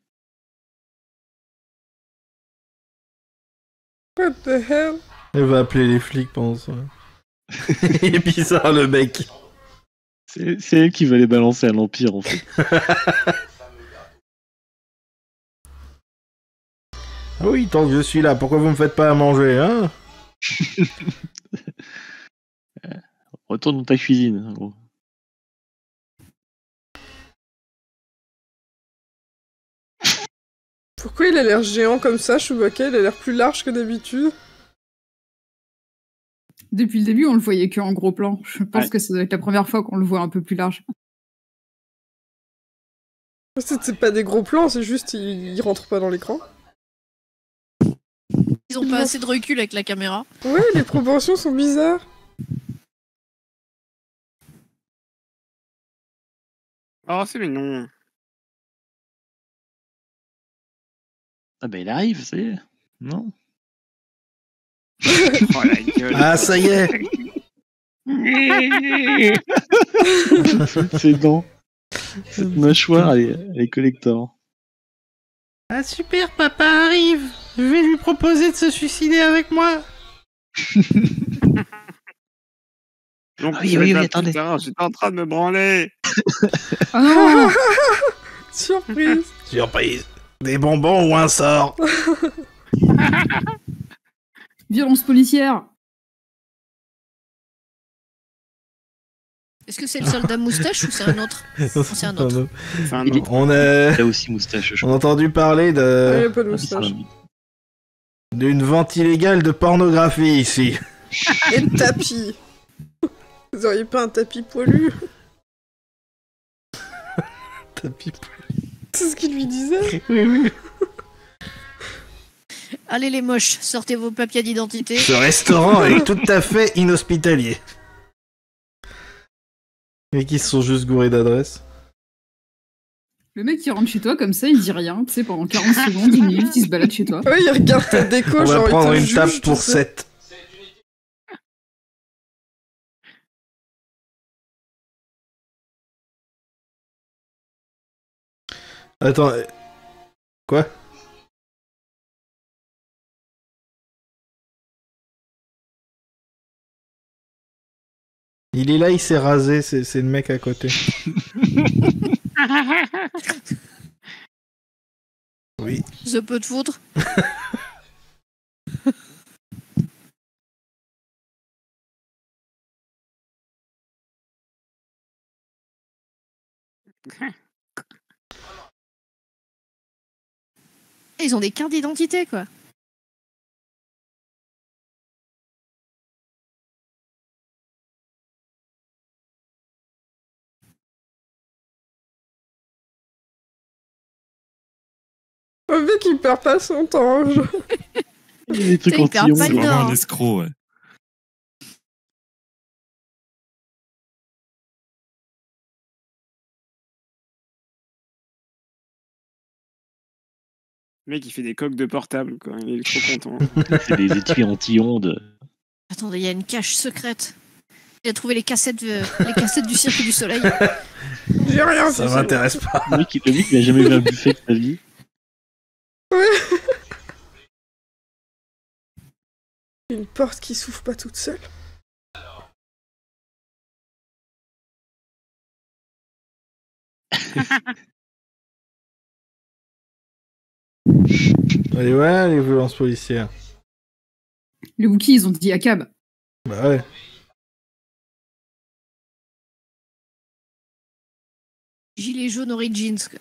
What the hell? Elle va appeler les flics pendant ça. Il est bizarre, le mec. C'est elle qui va les balancer à l'Empire, en fait. Ah oui, tant que je suis là, pourquoi vous me faites pas à manger, hein? Retourne dans ta cuisine, en gros. Pourquoi il a l'air géant comme ça, Chewbacca? Il a l'air plus large que d'habitude. Depuis le début, on le voyait que en gros plan. Je pense Ouais. que ça doit être la première fois qu'on le voit un peu plus large. C'est pas des gros plans, c'est juste il rentre pas dans l'écran. Ils ont pas assez de recul avec la caméra. Ouais, les proportions sont bizarres. Oh, c'est mignon. Ah bah il arrive, ça y est. Non. Oh la gueule. Ah, ça y est. Ses dents. Cette mâchoire, elle est collector. Ah super, papa arrive. Je vais lui proposer de se suicider avec moi. Donc, Ah oui, pas attendez. plus tard, j'étais en train de me branler. Ah non. Surprise. Surprise. Des bonbons ou un sort? Violence policière. Est-ce que c'est le soldat moustache ou c'est un autre? C'est un autre. C'est un Il est- autre. On a, Il a aussi moustache, je on a crois. entendu parler Ah, il de a pas de Ah, c'est moustache. d'une vente illégale de pornographie ici. Et le tapis. Vous auriez pas un tapis poilu? Tapis. C'est ce qu'il lui disait. Oui, oui. Allez les moches, sortez vos papiers d'identité. Ce restaurant est tout à fait inhospitalier. Et qui se sont juste gourés d'adresse. Le mec qui rentre chez toi comme ça, il dit rien. Tu sais, pendant 40 secondes, 10 minutes, il se balade chez toi. Ouais, il regarde ta déco, On va genre il prendre te une juge, table tu pour sais. 7. Attends. Quoi? Il est là, il s'est rasé, c'est le mec à côté. Oui. The peu de foutre. Ils ont des cartes d'identité, quoi. Le mec, il perd pas son temps. Genre. Il y a des trucs Putain, il en perd tillon. pas C'est le quoi. vraiment nord. un escroc, ouais. Le mec, il fait des coques de portable, quoi. Il est trop content. C'est des étuis anti-ondes. Attendez, il y a une cache secrète. Il a trouvé les cassettes du Cirque du Soleil. J'ai rien Ça fait. m'intéresse pas. Le mec, il a jamais vu un buffet de sa vie. Une porte qui s'ouvre pas toute seule. Allez, ouais, les violences policières. Les Wookiees, ils ont dit à cab. Bah ouais. Gilet jaune Origins. Quoi.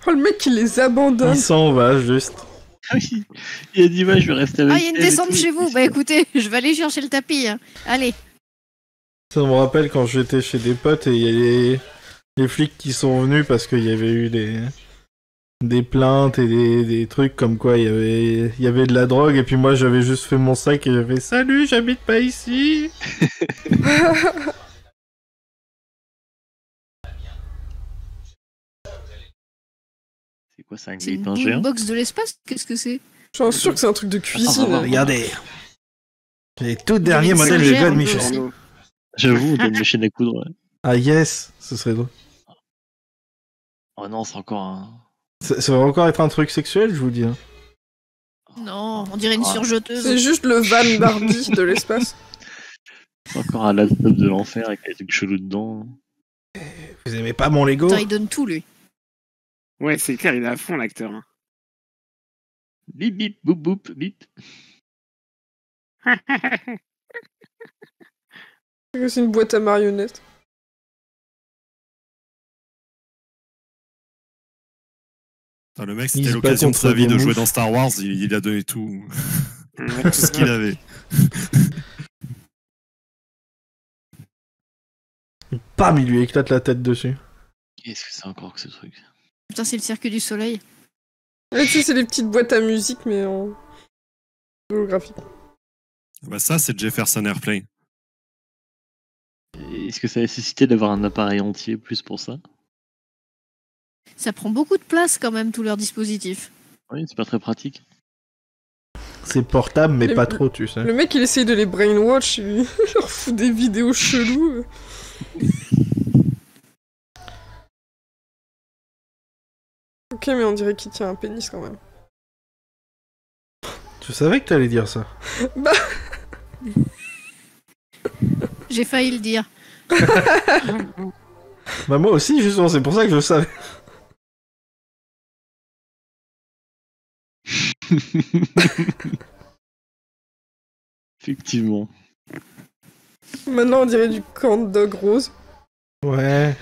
Oh, le mec, il les abandonne. Il s'en va, juste. Ah oui. Il a dit, ouais, je vais rester avec Ah, il y a une elle et descente tout. chez vous. Bah écoutez, je vais aller chercher le tapis. Hein. Allez. Ça me rappelle quand j'étais chez des potes et il y a les flics qui sont venus parce qu'il y avait eu des plaintes et des trucs comme quoi il y avait de la drogue et puis moi j'avais juste fait mon sac et j'avais salut, j'habite pas ici. C'est quoi, c'est un C'est une grille-pain géant? boombox de l'espace. Qu'est-ce que c'est? Je suis sûr que c'est un truc de cuisine. Ah, Regardez. Les tout derniers une modèles de sergère God un peu Michel. aussi. J'avoue, on a une machine à coudre. Ouais. Ah yes, ce serait drôle. Oh non, c'est encore un. Ça va encore être un truc sexuel, je vous dis. Hein. Non, on dirait une Ah. surjeteuse. C'est juste le van Barbie de l'espace. C'est encore un laptop de l'enfer avec des trucs chelous dedans. Vous aimez pas mon Lego? Putain, il donne tout, lui. Ouais, c'est clair, il est à fond l'acteur. Hein. Bip bip, boop boop, bip. C'est une boîte à marionnettes. Putain, le mec, Il c'était se bat l'occasion de contre sa vie des de jouer mouches. dans Star Wars, il a donné tout, tout ce qu'il avait. Bam, il lui éclate la tête dessus. Qu'est-ce que c'est encore que ce truc? Putain, c'est le cirque du soleil. Ouais, tu sais, c'est les petites boîtes à musique, mais en holographique. Bah ça, c'est Jefferson Airplane. Est-ce que ça a nécessité d'avoir un appareil entier plus pour ça? Ça prend beaucoup de place quand même, tout leur dispositif. Oui, c'est pas très pratique. C'est portable, mais Le- pas trop, tu sais. Le mec, il essaye de les brainwash, il leur fout des vidéos cheloues. Ok, mais on dirait qu'il tient un pénis quand même. Tu savais que t'allais dire ça. Bah, J'ai failli le dire. Bah moi aussi, justement, c'est pour ça que je le savais. Effectivement. maintenant, on dirait du corn dog rose. Ouais.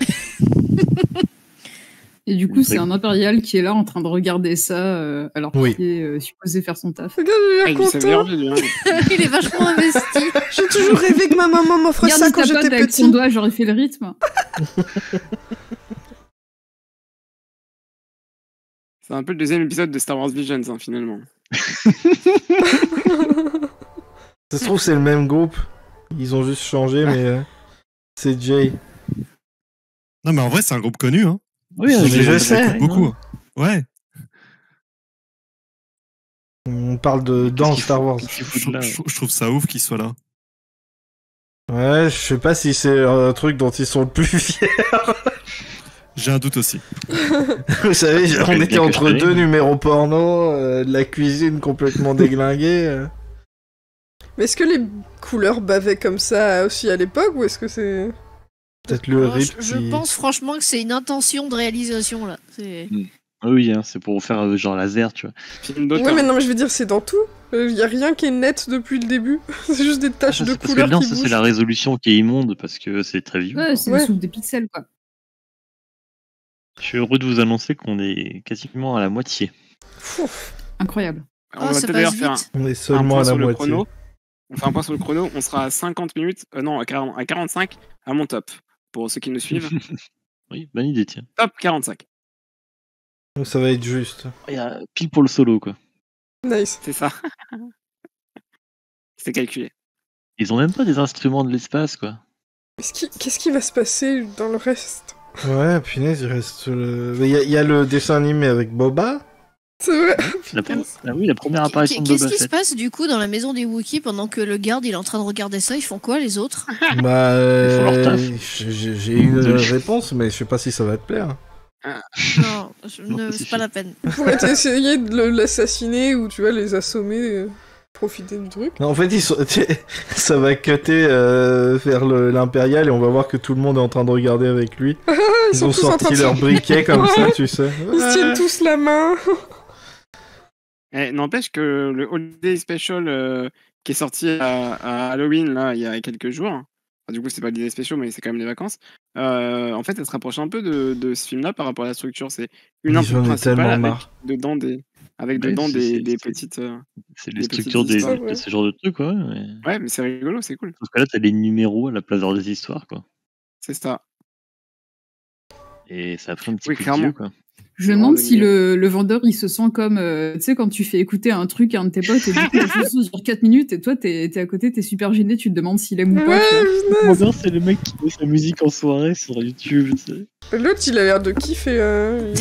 Et du coup, c'est un impérial qui est là en train de regarder ça alors Oui. qu'il est supposé faire son taf. Regarde, il a Ah, l'air il savait content. bien, lui, hein. Il est vachement investi. J'ai toujours rêvé que ma maman m'offre Regarde, ça il quand tapote j'étais avec petit. son doigt, j'aurais fait le rythme. C'est un peu le deuxième épisode de Star Wars Visions, hein, finalement. Ça se trouve, c'est le même groupe. Ils ont juste changé, mais c'est Jay. Non, mais en vrai, c'est un groupe connu, hein. Oui, Mais je l'ai sais. écouté Beaucoup. Ouais. On parle de Qu'est-ce dans qu'il Star faut- Wars. qu'est-ce qu'il Je, fout de là je trouve ça ouf qu'il soit là. Ouais, je sais pas si c'est un truc dont ils sont le plus fiers. J'ai un doute aussi. Vous savez, Ça on fait était bien que entre je deux connais. numéros porno, de la cuisine complètement déglinguée. Mais est-ce que les couleurs bavaient comme ça aussi à l'époque ou est-ce que c'est... Peut-être le Moi, rip je qui... pense franchement que c'est une intention de réalisation là. C'est... Ah oui, hein, c'est pour faire genre laser, tu vois. Film d'auteur. Ouais, mais non, mais je veux dire, c'est dans tout. Y a rien qui est net depuis le début. C'est juste des taches Ça, de c'est parce que couleurs non, qui ça c'est bougent. la résolution qui est immonde parce que c'est très vieux. Ouais, c'est Ouais. le souffle des pixels, quoi. Je suis heureux de vous annoncer qu'on est quasiment à la moitié. Pfff. Incroyable. On Oh, va ça peut-être d'ailleurs passe faire vite. On est un seulement point à la sur le moitié. chrono. On fait un point sur le chrono. On sera à 50 minutes. Non, à 45 à mon top. Pour ceux qui nous suivent. Oui, bonne idée, tiens. Top 45. Donc ça va être juste. Il y a pile pour le solo, quoi. Nice. C'est ça. C'est calculé. Ils ont même pas des instruments de l'espace, quoi. Qu'est-ce qui va se passer dans le reste? Ouais, punaise, il reste le... Il y a le dessin animé avec Boba. C'est vrai. Ah oui, la première apparition de Qu'est-ce Boba qui se Fett. passe du coup dans la maison des Wookiees pendant que le garde il est en train de regarder ça? Ils font quoi les autres? Bah, Ils font leur taf. j'ai une réponse, mais je sais pas si ça va te plaire. Non, Non, c'est pas la peine. On pourrait essayer de l'assassiner ou tu vois, les assommer, profiter du truc. Non, en fait, ça va cutter vers l'impérial et on va voir que tout le monde est en train de regarder avec lui. Ils Ils sont ont tous en train sorti de leur briquet comme ça, tu sais. Ils se tiennent tous la main. N'empêche que le Holiday Special qui est sorti à Halloween, là, il y a quelques jours. Enfin, du coup, c'est pas l'Holiday Special, mais c'est quand même les vacances. En fait, ça se rapproche un peu de ce film-là par rapport à la structure. C'est une J'en info ai principale tellement avec marre. dedans des. avec Ouais, dedans des c'est- petites. C'est Des les petites structures histoires, de ouais. ce genre de trucs, ouais. Ouais, mais c'est rigolo, c'est cool. Sauf que là, t'as les numéros à la place d'avoir des histoires, quoi. C'est ça. Et ça a pris un petit Oui, coup de clairement. vieux, quoi. Je me demande si mieux. le vendeur il se sent comme tu sais quand tu fais écouter un truc à un de tes potes et du coup la chanson dure 4 minutes et toi t'es à côté, t'es super gêné, tu te demandes s'il aime ou pas. Ouais, Tu vois. Mon c'est le mec qui met sa musique en soirée sur YouTube, tu sais. L'autre, il a l'air de kiffer.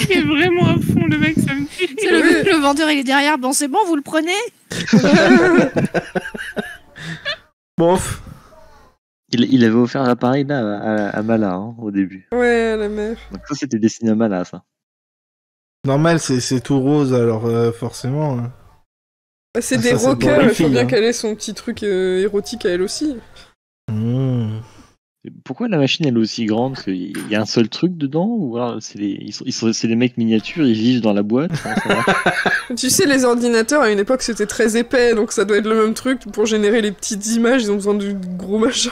Il est vraiment à fond, le mec, ça me tue. C'est le vendeur, il est derrière. Bon, c'est bon, vous le prenez? Bon, Il avait offert l'appareil là à Mala hein, au début. Ouais, la mère. Donc ça, c'était destiné à Mala, ça. normal, c'est tout rose, alors forcément. Hein. Bah, c'est Ah, des ça, c'est pour rockers, les il faut filles, bien hein. qu'elle ait son petit truc érotique à elle aussi. Mmh. Et pourquoi la machine elle est aussi grande? Il y a un seul truc dedans? Ou alors c'est les mecs miniatures, ils vivent dans la boîte? Comment ça marche? Tu sais, les ordinateurs, à une époque, c'était très épais, donc ça doit être le même truc. Pour générer les petites images, ils ont besoin du gros machin.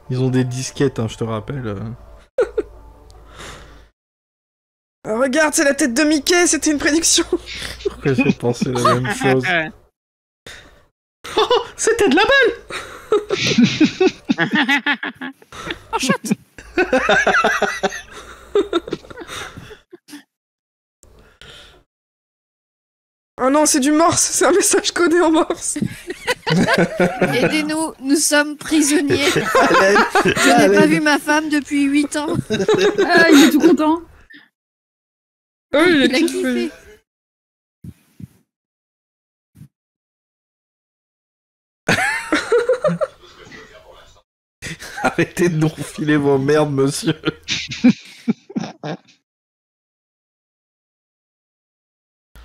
Ils ont des disquettes, hein, je te rappelle. Ah, regarde, c'est la tête de Mickey, c'était une prédiction. Pourquoi j'ai pensé la même chose? Oh, c'était de la Oh, chatte! Oh non, c'est du morse, c'est un message codé en morse. Aidez-nous, nous sommes prisonniers. balle. Je n'ai pas vu ma femme depuis 8 ans. Ah, il est tout content. Oh, il Il a a kiffé. kiffé. Arrêtez de nous refiler vos merdes, monsieur.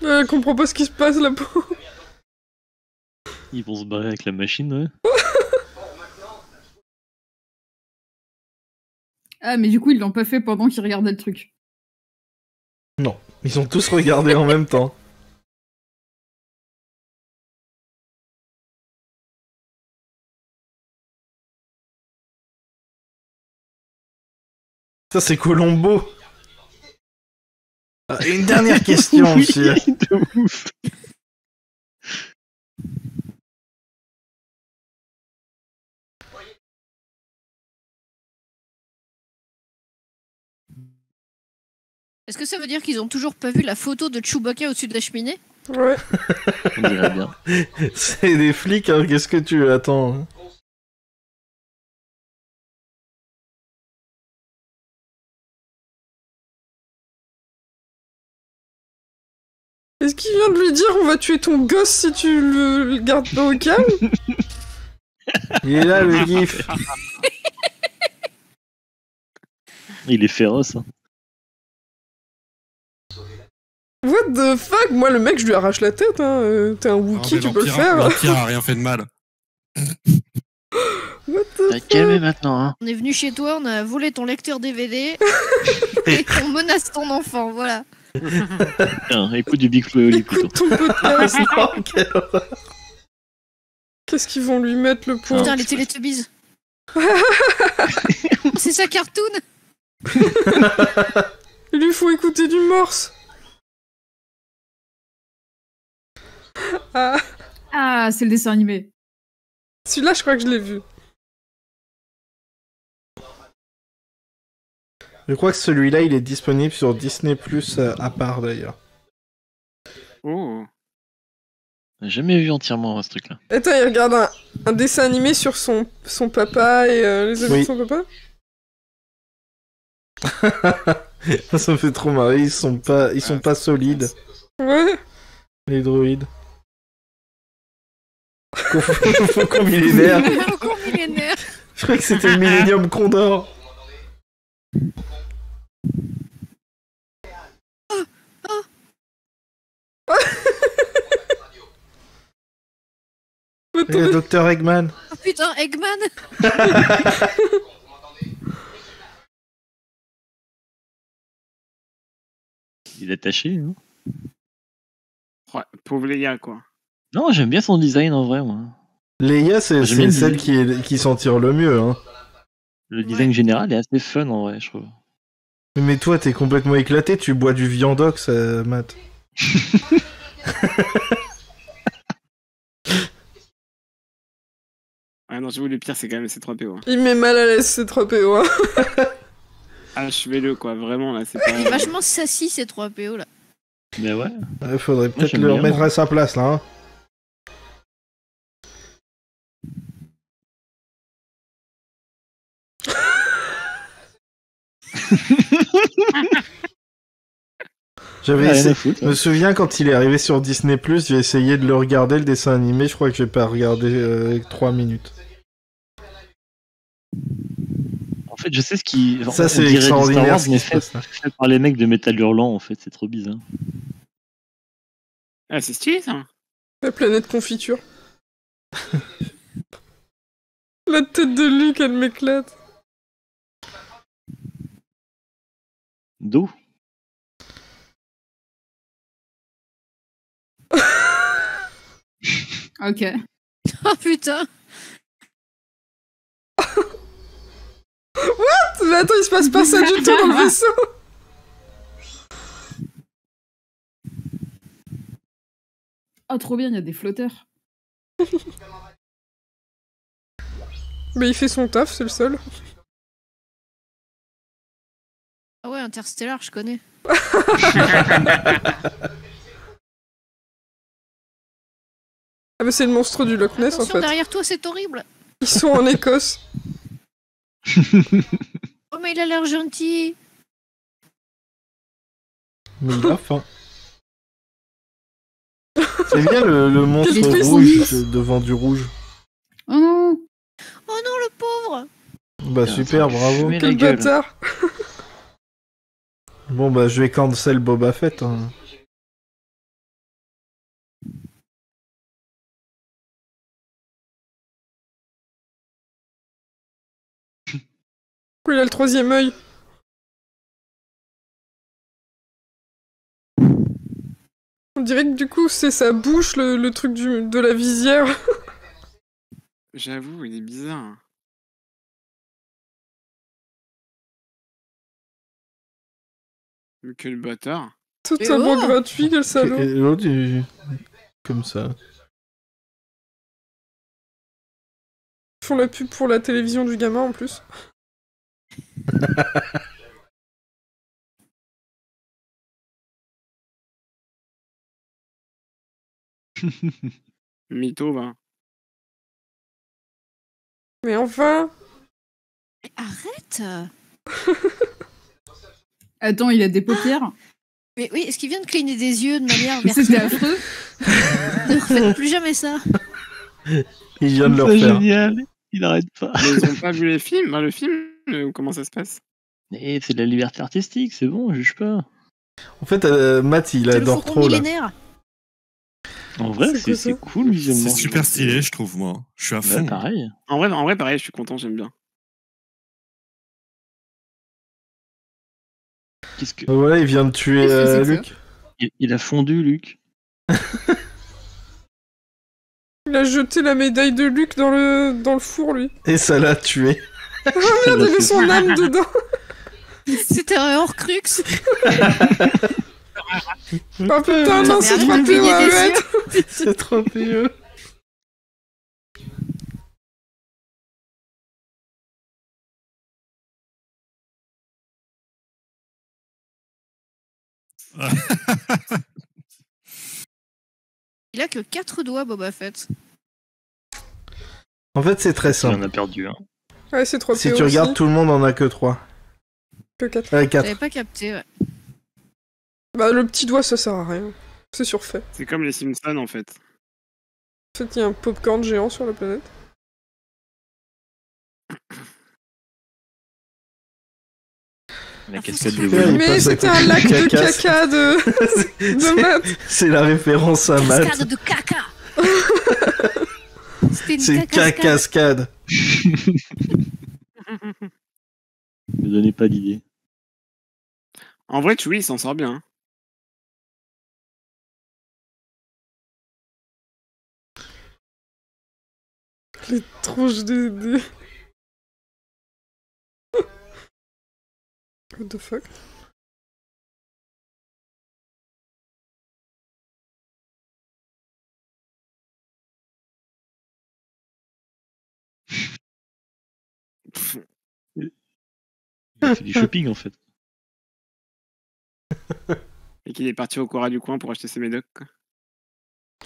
Elle comprend pas ce qui se passe là. Ils vont se barrer avec la machine, ouais. Ah, mais du coup, ils l'ont pas fait pendant qu'ils regardaient le truc. Non, ils ont tous regardé en même temps. Ça, c'est Colombo. Ah, une dernière question, monsieur. De ouf. Est-ce que ça veut dire qu'ils ont toujours pas vu la photo de Chewbacca au-dessus de la cheminée? Ouais. On dirait bien. C'est des flics, hein, qu'est-ce que tu attends hein? Est-ce qu'il vient de lui dire on va tuer ton gosse si tu le gardes pas au calme? Il est là, le gif. Il est féroce. Hein. What the fuck? Moi, le mec, je lui arrache la tête, hein. T'es un Wookie, mais tu peux le l'Empire- faire. L'Empire a rien fait de mal. What the T'as calmé maintenant, hein. On est venu chez toi, on a volé ton lecteur DVD et on menace ton enfant, voilà. Tiens, écoute du Big Flo et Oli plutôt. Écoute ton podcast. Non, quelle horreur. Qu'est-ce qu'ils vont lui mettre, le pauvre? Putain, les Teletubbies. C'est sa cartoon. Il lui faut écouter du morse. Ah, Ah, c'est le dessin animé. celui-là, je crois que je l'ai vu. Je crois que celui-là, il est disponible sur Disney Plus à part d'ailleurs. Oh. J'ai jamais vu entièrement ce truc-là. Attends, il regarde un dessin animé sur son papa et les amis Oui. de son papa? Ça me fait trop marrer, ils sont pas solides, Ouais. les droïdes. Faucon millénaire. Encore millénaire. Je croyais que c'était le Millennium Condor. Et le docteur Eggman. Oh putain, Eggman. Il est attaché, non? Ouais, pauvre Léa, quoi. Non, j'aime bien son design en vrai, moi. Leia, c'est J'aime bien celle le- qui s'en tire le mieux. Hein. Le design général est assez fun en vrai, je trouve. Mais toi, t'es complètement éclaté, tu bois du viandox, Matt. Ah non, j'avoue, le pire, c'est quand même C3PO. Hein. Il met mal à l'aise ces 3PO. Hein. Achevez-le, quoi, vraiment, là, c'est Il est pas... vachement sassy ces 3PO là. Mais ouais. Il faudrait peut-être j'aime le bien, remettre moi. à sa place, là. Hein. J'avais Rien essayé... à foutre. Je me souviens quand il est arrivé sur Disney+, j'ai essayé de le regarder, le dessin animé, je crois que j'ai pas regardé 3 minutes. En fait, je sais ce qui. Ça, on c'est dirait du Star extraordinaire Wars, ce mais qui se passe là. fait par les mecs de Metal Hurlant, en fait, c'est trop bizarre. Ah, c'est stylé, ça. La planète confiture. La tête de Luke, elle m'éclate. D'eau. Ok. Oh putain. Mais attends, il se passe pas ça du tout dans le vaisseau. Oh, trop bien, il y a des flotteurs. Mais il fait son taf, c'est le seul. Ah ouais, Interstellar, je connais. Ah bah c'est le monstre du Loch Ness en Attention, fait. derrière toi, c'est horrible. Ils sont en Écosse. Oh mais il a l'air gentil. Mais il a faim. C'est bien le monstre Qu'est-ce qu'il fait, rouge Sniff devant du rouge. Oh non. Oh non, le pauvre. Bah super, bravo. Mais la Quel gueule. bâtard. Bon bah je vais cancel Boba Fett. Hein. Pourquoi il a le troisième œil? On dirait que du coup c'est sa bouche, le truc de la visière. J'avoue, il est bizarre. Hein. Mais quel bâtard. Totalement oh gratuit, quel salaud. Et l'autre, comme ça. Ils font la pub pour la télévision du gamin en plus. Mytho, va. Mais enfin. Mais arrête. Attends, il a des paupières. Mais oui, est-ce qu'il vient de cligner des yeux de manière C'était verticale? affreux. Ne refaites plus jamais ça. Il vient de le C'est refaire. génial. Il arrête pas. Mais ils ont pas vu les films, bah, le film, comment ça se passe? Et c'est de la liberté artistique, c'est bon, juge pas. En fait, Matt, il C'est le adore faucon trop là. millénaire. En vrai, C'est quoi ça c'est cool visuellement. C'est super stylé, je trouve, moi. Je suis à Bah, fond. pareil. En vrai, pareil, je suis content, j'aime bien. Qu'est-ce que. Voilà, il vient de tuer Qu'est-ce que c'est que ça Luke. Il a fondu, Luc. Il a jeté la médaille de Luke dans le four, lui. Et ça l'a tué. Oh merde, il y avait son âme dedans. C'était un Horcrux. Oh putain, non, Mais c'est arrête trop de cligner des Mohamed. yeux. C'est trop pieux. Il a que 4 doigts, Boba Fett. En fait, c'est très Il en simple. a perdu un. Ouais, c'est 3 Si tu regardes, tout le monde en a que 3. Que 4. 4. J'avais pas capté, ouais. Bah, le petit doigt, ça sert à rien. C'est surfait. C'est comme les Simpsons, en fait. En fait, il y a un popcorn géant sur la planète. La cascade de Il volant. Mais passe à c'était côté un du lac de caca, caca de Matt. C'est la référence à Matt. Cascade de caca. C'était une C'est une cascade. cascade. Ne donnez pas d'idée. En vrai, Chewie, il s'en sort bien. Hein. Les tronches des... What the fuck? Il fait du shopping en fait. Et qu'il est parti au Cora du coin pour acheter ses médocs. Quoi.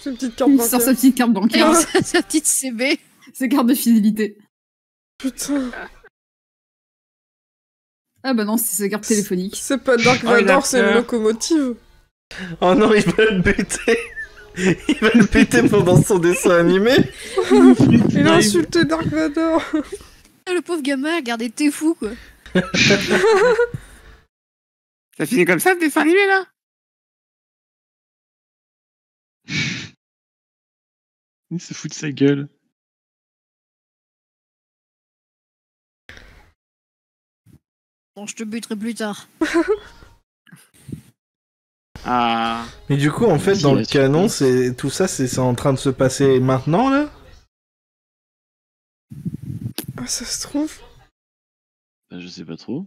C'est une petite carte Il sort bancaire. sa petite carte bancaire, Sa petite CB. ses cartes de fidélité. Putain. Ah bah non, c'est sa carte téléphonique. C'est pas Dark Oh, il a Vador, c'est une peur. locomotive. Oh non, il va le buter. Il va le buter pendant son dessin animé. Il a insulté Dark Vador. Le pauvre gamin, regardez, t'es fou, quoi. Ça finit comme ça, le dessin animé, là? Il se fout de sa gueule. Bon, je te buterai plus tard. Ah. Mais du coup, en fait, dans le canon, c'est tout ça, c'est en train de se passer maintenant, là. Ah, ça se trouve. Bah, je sais pas trop.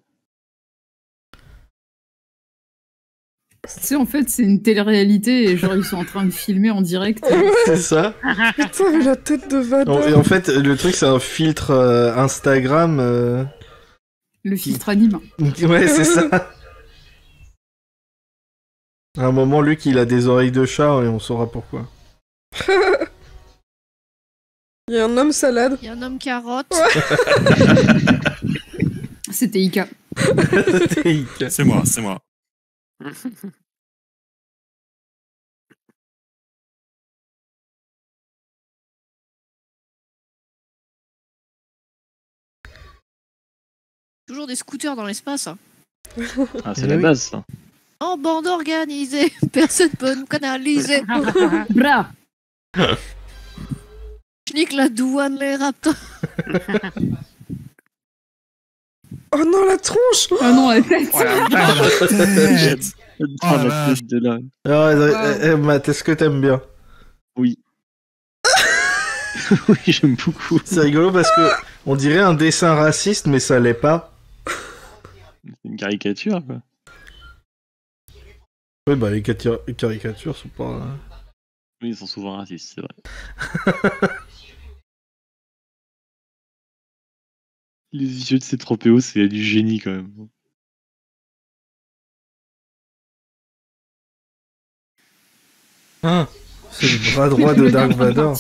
Tu sais, en fait, c'est une télé-réalité et genre, ils sont en train de filmer en direct. C'est ça. Putain, mais la tête de Vador. Et en fait, le truc, c'est un filtre Instagram. Le filtre anime. Ouais, c'est ça. À un moment, Luc, il a des oreilles de chat et on saura pourquoi. Il y a un homme salade. Il y a un homme carotte. C'était Ika. C'était Ika. C'est moi, c'est moi. Toujours des scooters dans l'espace. Hein. Ah, c'est Eh la oui. base ça. En bande organisée, personne peut nous canaliser. Bra. Je nique la douane, les raptors. Oh non, la tronche. Ah non, la tête. Oh la vache. Ah, la tête. Oh, la la vache. tête de là. Alors, Matt, est-ce que t'aimes bien? Oui. Oui, j'aime beaucoup. C'est rigolo parce que on dirait un dessin raciste, mais ça l'est pas. C'est une caricature quoi. Oui, bah les caricatures sont pas. Oui, ils sont souvent racistes, c'est vrai. Les yeux de ces tropéos, c'est du génie quand même. Ah, c'est le bras droit de Dark Vador.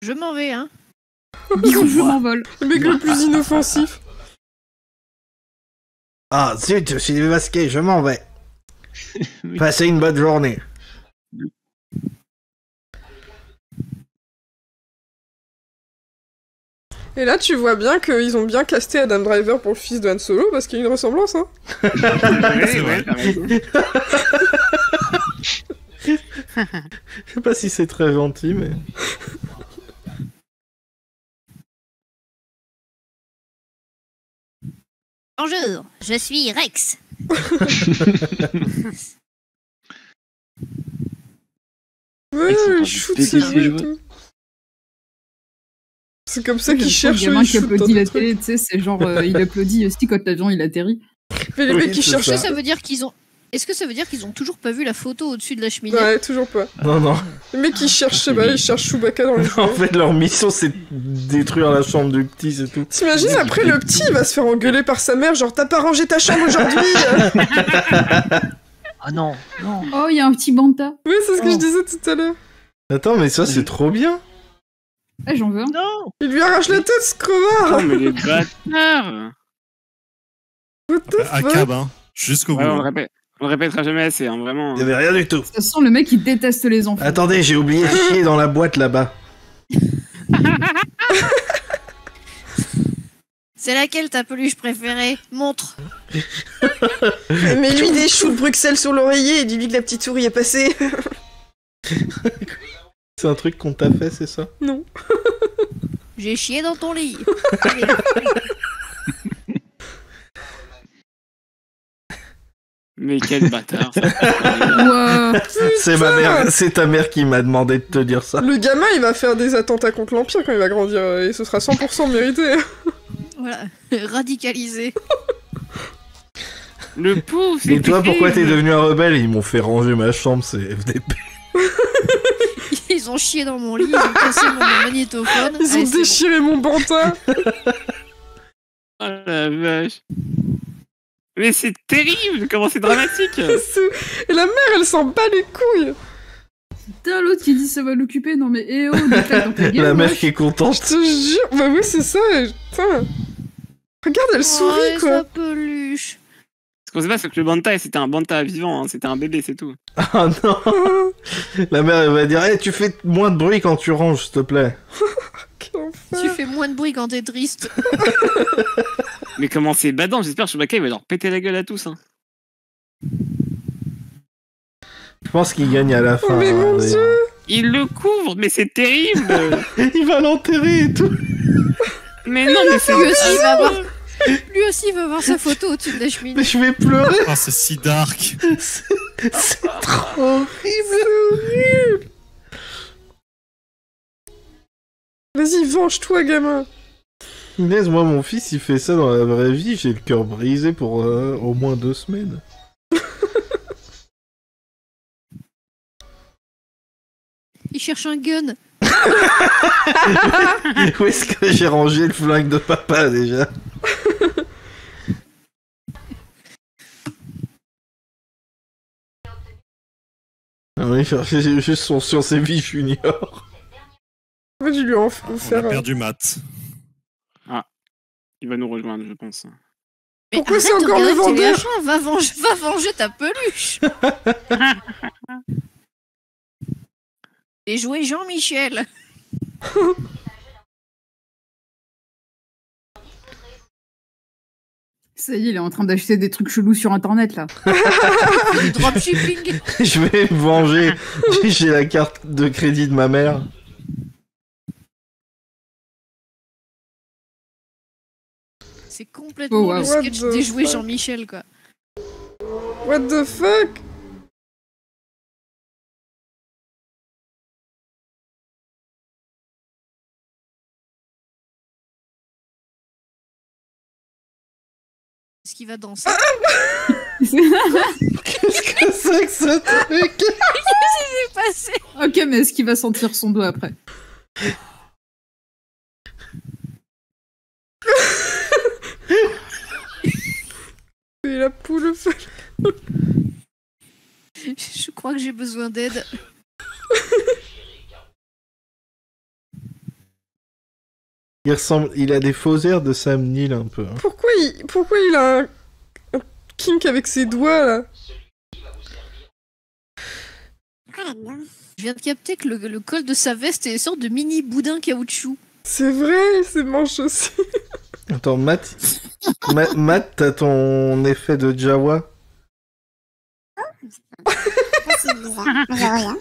Je m'en vais, hein. Bisous, je m'envole. Le mec le plus inoffensif. Ah, zut, je suis démasqué, je m'en vais. Oui. Passez une bonne journée. Et là, tu vois bien qu'ils ont bien casté Adam Driver pour le fils de Han Solo parce qu'il y a une ressemblance, hein. Ouais, C'est vrai. ouais, t'as raison. Je sais pas si c'est très gentil, mais. Bonjour, je suis Rex. Ouais, Ils sont en train il de shoot péter ses ses jouets et jouets. tout. C'est comme ça Le qu'ils cherchent gamin ils qui shootent applaudit dans la des télé, tu sais, c'est genre, il applaudit aussi quand l'avion il atterrit. trucs. Mais les mecs qui c'est cherchent... Est-ce que ça veut dire qu'ils ont... Est-ce que ça veut dire qu'ils ont toujours pas vu la photo au-dessus de la cheminée? Ouais, toujours pas. Non, non. Les mecs qui cherchent, je sais pas, ils cherchent Chewbacca dans les En jouets. fait, leur mission, c'est de détruire la chambre du petit, c'est tout. T'imagines, après, le petit, il va se faire engueuler par sa mère, genre, t'as pas rangé ta chambre aujourd'hui. Ah non, non. Oh, il y a un petit banta. Oui, c'est ce que Oh. je disais tout à l'heure. Attends, mais ça, c'est trop bien. Ah, j'en veux un. Non. Il lui arrache la tête, ce crevard. Oh, mais les bâtards. What the À fuck. cab, hein. Jusqu'au bout. Ouais, hein. on le répétera jamais assez, hein, vraiment. Il y avait rien du tout. De toute façon, le mec il déteste les enfants. Attendez, j'ai oublié de chier dans la boîte là-bas. C'est laquelle ta peluche préférée? Montre. Mais lui, des choux de Bruxelles sur l'oreiller et dis-lui que la petite souris est passée. C'est un truc qu'on t'a fait, c'est ça? Non. J'ai chié dans ton lit. Mais quel bâtard. ça. Ouah. C'est ma mère, c'est ta mère qui m'a demandé de te dire ça. Le gamin, il va faire des attentats contre l'Empire quand il va grandir, et ce sera 100% mérité. Voilà. Radicalisé. Le pouce. Et toi, pourquoi t'es devenu un rebelle? Ils m'ont fait ranger ma chambre, c'est FDP. Ils faisant chier dans mon lit, ils ont cassé mon magnétophone. Ils ont Allez, c'est déchiré mon bantin. Oh la vache. Mais c'est terrible, comment c'est dramatique. Et la mère, elle s'en bat les couilles. Putain, l'autre qui dit ça va l'occuper. Non mais eh oh, déclare dans ta gueule. La mère wesh. qui est Je contente. te jure. Bah oui, c'est ça. Putain. Regarde, elle bon. sourit, Ouais, quoi. sa peluche. Ce qu'on sait pas, c'est que le banta, c'était un banta vivant, hein, c'était un bébé, c'est tout. Ah non. La mère elle va dire hey, tu fais moins de bruit quand tu ranges, s'il te plaît. Quel enfer. Tu fais moins de bruit quand t'es triste. Mais comment c'est badant, j'espère que Chewbacca il va leur péter la gueule à tous. Hein. Je pense qu'il gagne à la fin. Mais mon d'ailleurs. Dieu. Il le couvre, mais c'est terrible. Il va l'enterrer et tout. Mais non, mais c'est... Lui aussi, il va avoir... Lui aussi, il va avoir sa photo au-dessus de la cheminée. Mais je vais pleurer. Ah, c'est si dark. C'est trop horrible. Vas-y, venge-toi, gamin. Inès, moi mon fils il fait ça dans la vraie vie, j'ai le cœur brisé pour au moins 2 semaines. Il cherche un gun. Où est-ce que j'ai rangé le flingue de papa déjà? Ah oui, j'ai juste son Science et Vie Junior. En fait, je lui ai On a offert. perdu Matt. Il va nous rejoindre, je pense. Mais Pourquoi arrête c'est de encore le regarder vendeur téléachat, va venger ta peluche. Et jouer Jean-Michel. Ça y est, il est en train d'acheter des trucs chelous sur internet là. Du dropshipping. Je vais me venger. J'ai la carte de crédit de ma mère. C'est complètement Oh, wow. le sketch What the des jouets fuck. Jean-Michel, quoi. What the fuck? Est-ce qu'il va danser? Qu'est-ce que c'est que ce truc? C'est passé. Ok, mais est-ce qu'il va sentir son doigt après? Et la poule fait. Je crois que j'ai besoin d'aide. Il a des faux airs de Sam Neill un peu. Hein. Pourquoi il a un kink avec ses doigts là? Je viens de capter que le col de sa veste est une sorte de mini boudin caoutchouc. C'est vrai, ses manches aussi. Attends, Matt, Matt, t'as ton effet de Jawa? C'est bizarre. Mais rien.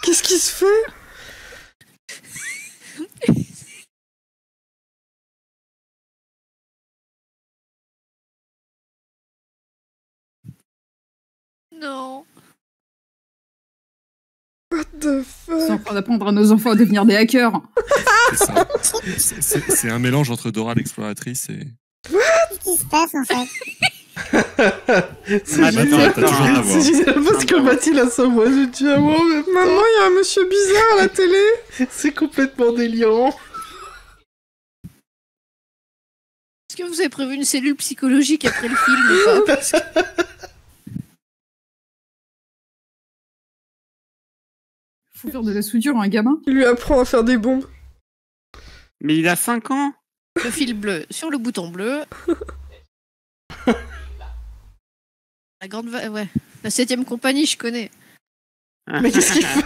Qu'est-ce qui se fait? Non. What the C'est en fuck? train d'apprendre à nos enfants à devenir des hackers. C'est ça. C'est un mélange entre Dora l'exploratrice et. Qu'est-ce qui se passe en fait? C'est Attends, génial. attends, toujours la voix. C'est génial parce que Matt il a sa voix de Jawa en même temps. Maman, il y a un monsieur bizarre à la télé. C'est complètement délirant. Est-ce que vous avez prévu une cellule psychologique après le film ou pas? Parce que- Faut faire de la soudure à un gamin. Il lui apprend à faire des bombes. Mais il a 5 ans. Le fil bleu sur le bouton bleu. La grande ouais. La 7ème compagnie, je connais. Mais qu'est-ce qu'il fait?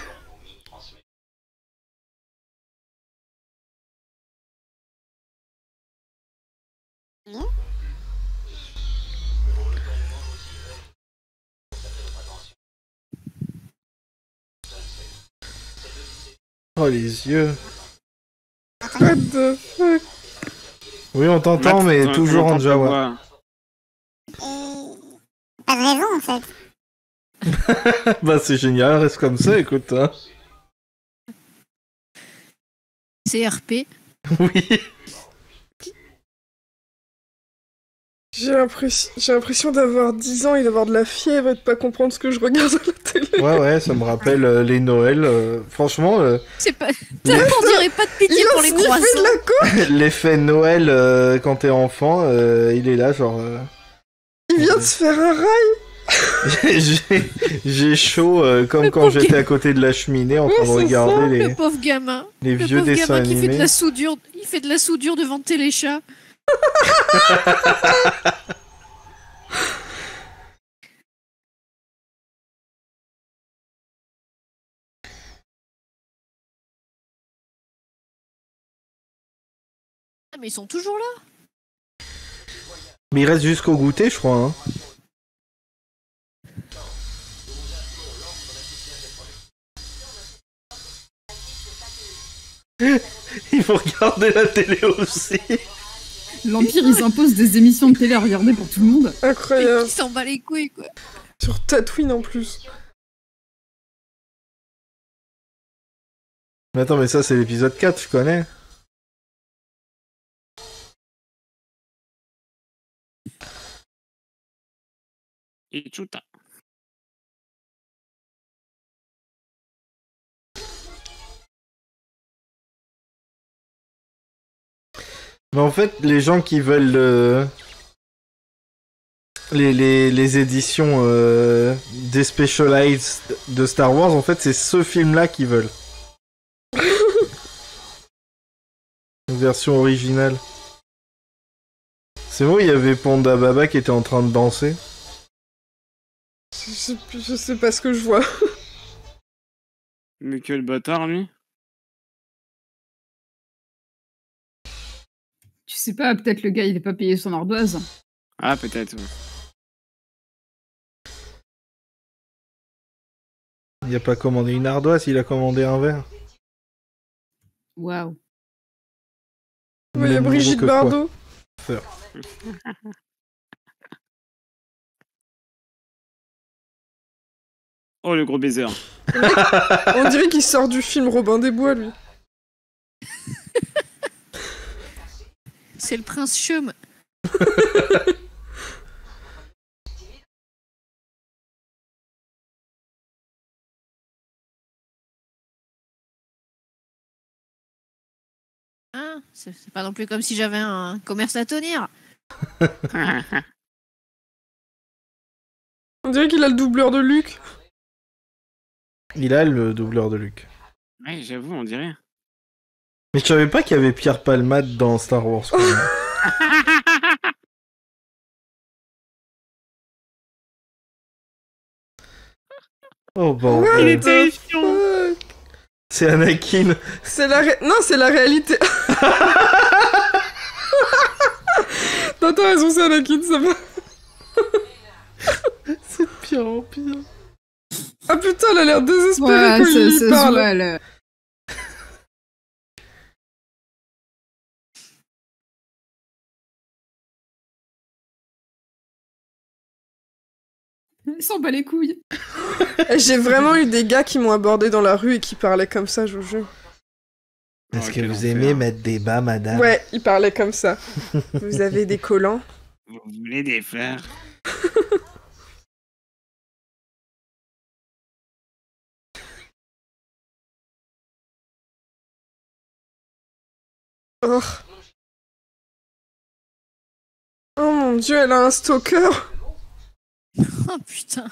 Oh les yeux. What the fuck? Oui on t'entend Matt, mais on toujours entend en ta Jawa. voix. Pas de raison en fait. Bah c'est génial, reste comme ça, écoute. Hein. C'est RP. Oui. J'ai l'impression d'avoir 10 ans et d'avoir de la fièvre et de pas comprendre ce que je regarde à la télé. Ouais, ça me rappelle les Noëls. Franchement, C'est pas. On dirait pas de pitié pour les sniffé croissants. de la coke. l'effet Noël quand t'es enfant, il est là, genre. Il vient de se faire un rail. J'ai chaud comme Le quand pauvre j'étais gars. à côté de la cheminée en train de Ouais, c'est regarder Le pauvre gamin. les Le vieux pauvre dessins gamin qui fait de animés. la soudure. Il fait de la soudure devant Téléchat. Ah, mais ils sont toujours là. Mais il reste jusqu'au goûter, je crois. Hein. Il faut regarder la télé aussi. L'Empire, ils imposent des émissions de télé à regarder pour tout le monde. Incroyable. Il s'en bat les couilles, quoi. Sur Tatooine en plus. Mais attends, mais ça c'est l'épisode 4, je connais. Et Chuta. Mais en fait, les gens qui veulent les éditions des Specialized de Star Wars, en fait, c'est ce film-là qu'ils veulent. Une version originale. C'est vrai, il y avait Panda Baba qui était en train de danser. Je sais pas ce que je vois. Mais quel bâtard, lui. Tu sais pas, peut-être le gars, il est pas payé son ardoise. Ah, peut-être. Ouais. Il a pas commandé une ardoise, il a commandé un verre. Waouh. Ouais, il y a Même Brigitte niveau que quoi. Bardot. Oh, le gros baiser. On dirait qu'il sort du film Robin des Bois, lui. C'est le prince Chum. Hein, c'est pas non plus comme si j'avais un commerce à tenir. On dirait qu'il a le doubleur de Luke. Il a le doubleur de Luke. Ouais, j'avoue, on dirait. Mais je savais pas qu'il y avait Pierre Palmade dans Star Wars. Quoi. Oh bon. What Il est the terrifiant. fuck. C'est Anakin. C'est la Non, c'est la réalité. Non, t'as raison, c'est Anakin, ça va. C'est de pire en pire. Ah putain, elle a l'air désespérée Voilà, quand ça il lui se parle. voit, là. Il s'en bat les couilles. J'ai vraiment eu des gars qui m'ont abordé dans la rue et qui parlaient comme ça, je vous jure. Est-ce Oh, que quel vous enfer. aimez mettre des bas, madame? Ouais, ils parlaient comme ça. Vous avez des collants? Vous voulez des fleurs? Oh. Oh mon dieu, elle a un stalker. Oh putain.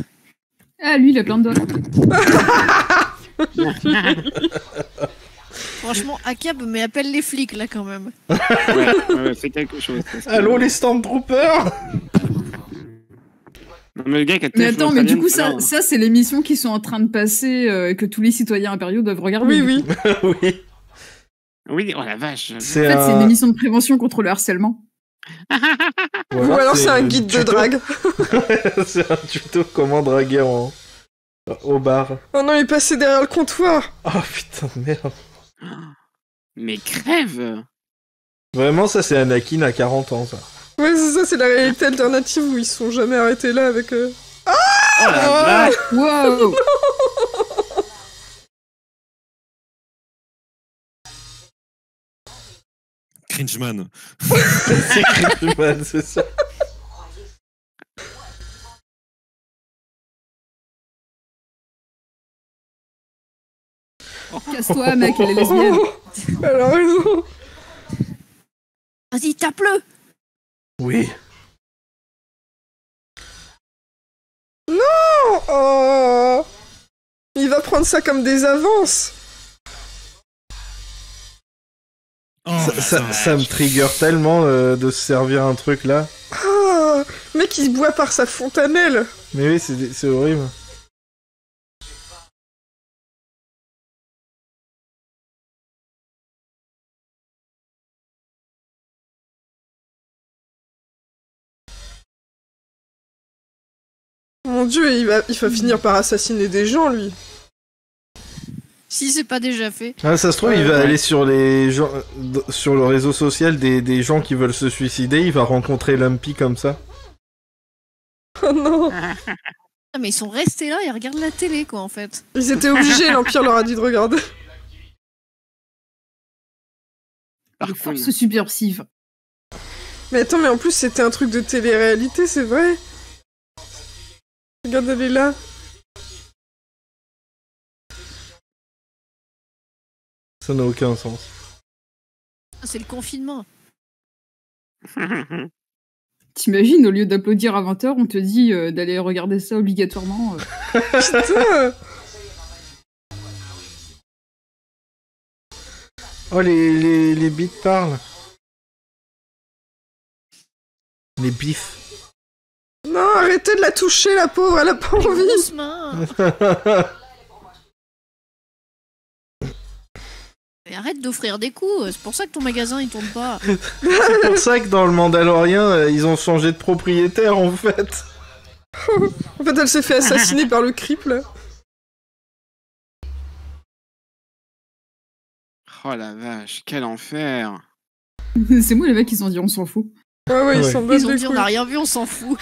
Ah, lui, il a plein de doigts. Franchement, Akab, mais appelle les flics là quand même. Ouais, fais quelque chose. parce que- Allô les Stormtroopers? Non, mais le gars qui a Mais téléphone attends, mais du australien, coup, tout à l'heure, ça c'est l'émission qui sont en train de passer, que tous les citoyens impériaux doivent regarder. Oui, du coup. oui. Oui. hein. Oui, oh la vache. C'est En fait, c'est une un... émission de prévention contre le harcèlement. Ou alors c'est un guide de tuto. drague. C'est un tuto comment draguer au bar. Oh non, il est passé derrière le comptoir. Oh putain de merde. Mais crève! Vraiment, ça c'est Anakin à 40 ans, ça. Ouais, c'est ça, c'est la réalité alternative où ils se sont jamais arrêtés là avec... Oh la vache! Wow. Cringeman. C'est Cringeman, c'est ça. Casse-toi, mec, elle est lesbienne. Elle a raison. Vas-y, tape-le. Oui. Oh, il va prendre ça comme des avances. Oh, Ça me trigger tellement de se servir un truc là. Ah, le mec, il se boit par sa fontanelle. Mais oui, c'est horrible. Mon dieu, il va finir par assassiner des gens, lui. Si c'est pas déjà fait. Ah, ça se trouve, il va aller sur les gens, sur le réseau social des gens qui veulent se suicider. Il va rencontrer Lumpy comme ça. Oh non. Ah, mais ils sont restés là et regardent la télé, quoi, en fait. Ils étaient obligés, l'Empire leur a dit de regarder. Les forces subversives. Mais attends, mais en plus, c'était un truc de télé-réalité, c'est vrai. Regarde, elle est là. Ça n'a aucun sens. Ah, c'est le confinement. T'imagines, au lieu d'applaudir à 20h, on te dit d'aller regarder ça obligatoirement. Putain. Oh, les bits parlent. Les bifs. Non, arrêtez de la toucher, la pauvre, elle a pas Les envie. grosses mains. Mais arrête d'offrir des coups, c'est pour ça que ton magasin il tourne pas. C'est pour ça que dans le Mandalorien, ils ont changé de propriétaire en fait. En fait, elle s'est fait assassiner par le creep, là. Oh la vache, quel enfer. C'est moi les mecs, ils ont dit on s'en fout. Ouais, ils Ouais. s'en battent Ils ont les dit on couilles. a rien vu, on s'en fout.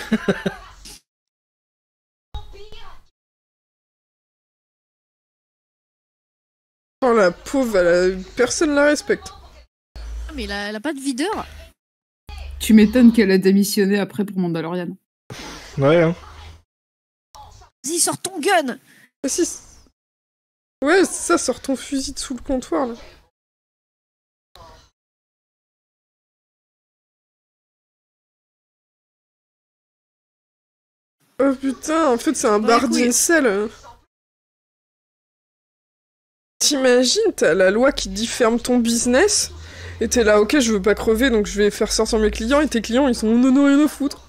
Oh, la pauvre, personne la respecte. Ah, mais elle a pas de videur. Tu m'étonnes qu'elle a démissionné après pour Mandalorian. Ouais, hein. Vas-y, sors ton gun. Ah, si. Ouais, c'est ça, sors ton fusil de sous le comptoir, là. Oh putain, en fait, c'est un Ouais, bar couille. d'incel. T'imagines, t'as la loi qui dit ferme ton business, et t'es là, ok, je veux pas crever, donc je vais faire sortir mes clients, et tes clients, ils sont on en a rien à foutre.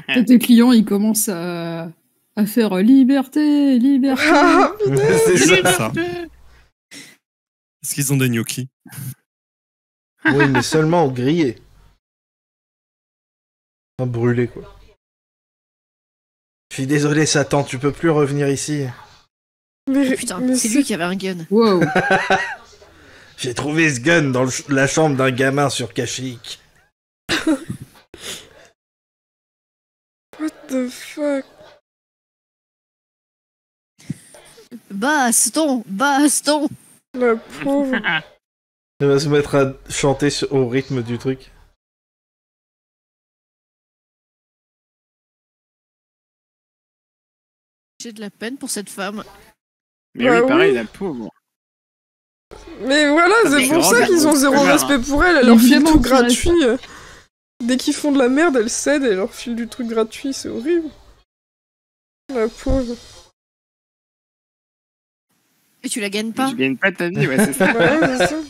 T'as tes clients, ils commencent à faire liberté, liberté. Ah, C'est ça. C'est ça. Est-ce qu'ils ont des gnocchis? Oui, mais seulement grillé. Pas brûlé, quoi. Je suis désolé, Satan, tu peux plus revenir ici. mais, Putain, mais c'est lui qui avait un gun. Wow. J'ai trouvé ce gun dans la chambre d'un gamin sur Kashyyyk. What the fuck? Baston, baston. La pauvre. Elle va se mettre à chanter au rythme du truc. J'ai de la peine pour cette femme. Mais Bah oui, pareil, oui. la pauvre. Mais voilà, Ça c'est fait pour grand ça bien, qu'ils ont c'est zéro pas grave, respect pour elle, elle leur file Évidemment tout qu'ils restent. gratuit. Dès qu'ils font de la merde, elle cède et elle leur file du truc gratuit, c'est horrible. La pauvre. Et tu la gagnes Mais pas. tu gagnes pas ta vie, ouais, c'est ça. Ouais, c'est ça.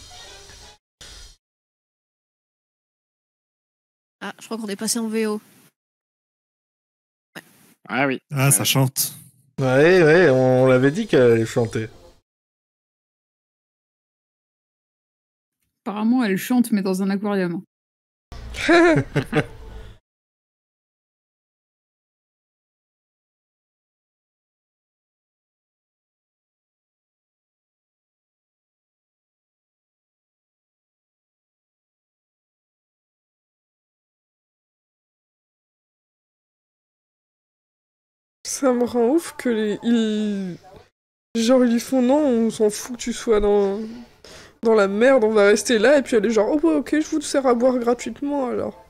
Ah, je crois qu'on est passé en VO. Ah oui. Ah, ça chante. Ouais, on l'avait dit qu'elle allait chanter. Apparemment, elle chante, mais dans un aquarium. Ça me rend ouf que Genre, ils lui font non, on s'en fout que tu sois dans la merde, on va rester là, et puis elle est genre, oh ouais, ok, je vous sers à boire gratuitement alors.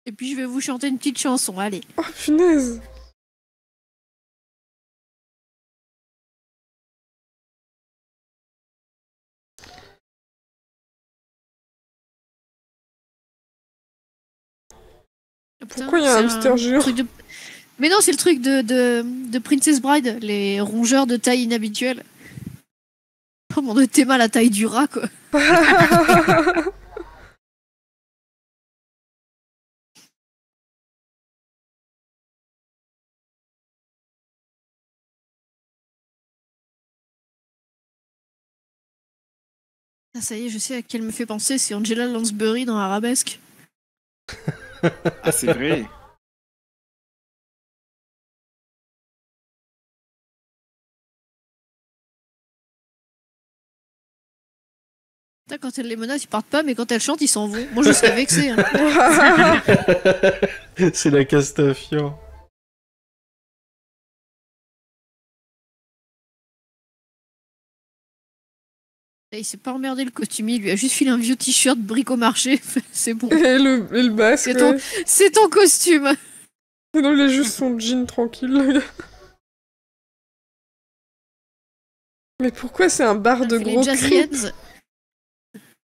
Et puis je vais vous chanter une petite chanson, allez. Oh punaise! Putain, Pourquoi il y a un c'est hamster géant? truc de- Mais non, c'est le truc de Princess Bride, les rongeurs de taille inhabituelle. Oh mon dieu, t'es mal à la taille du rat, quoi. Ah, ça y est, je sais à qui elle me fait penser, c'est Angela Lansbury dans Arabesque. Ah, c'est vrai. Putain, quand elle les menace, ils partent pas, mais quand elle chante, ils s'en vont. Moi, je serais vexée. Hein. C'est la Castafiore. Et il s'est pas emmerdé le costumier, il lui a juste filé un vieux t-shirt bric-au-marché. C'est bon. Et le basque. C'est ton... ouais. C'est ton costume. Et non, il a juste son jean tranquille. le gars. Mais pourquoi c'est un bar de Il a fait les gros Jazz creeps? Hands.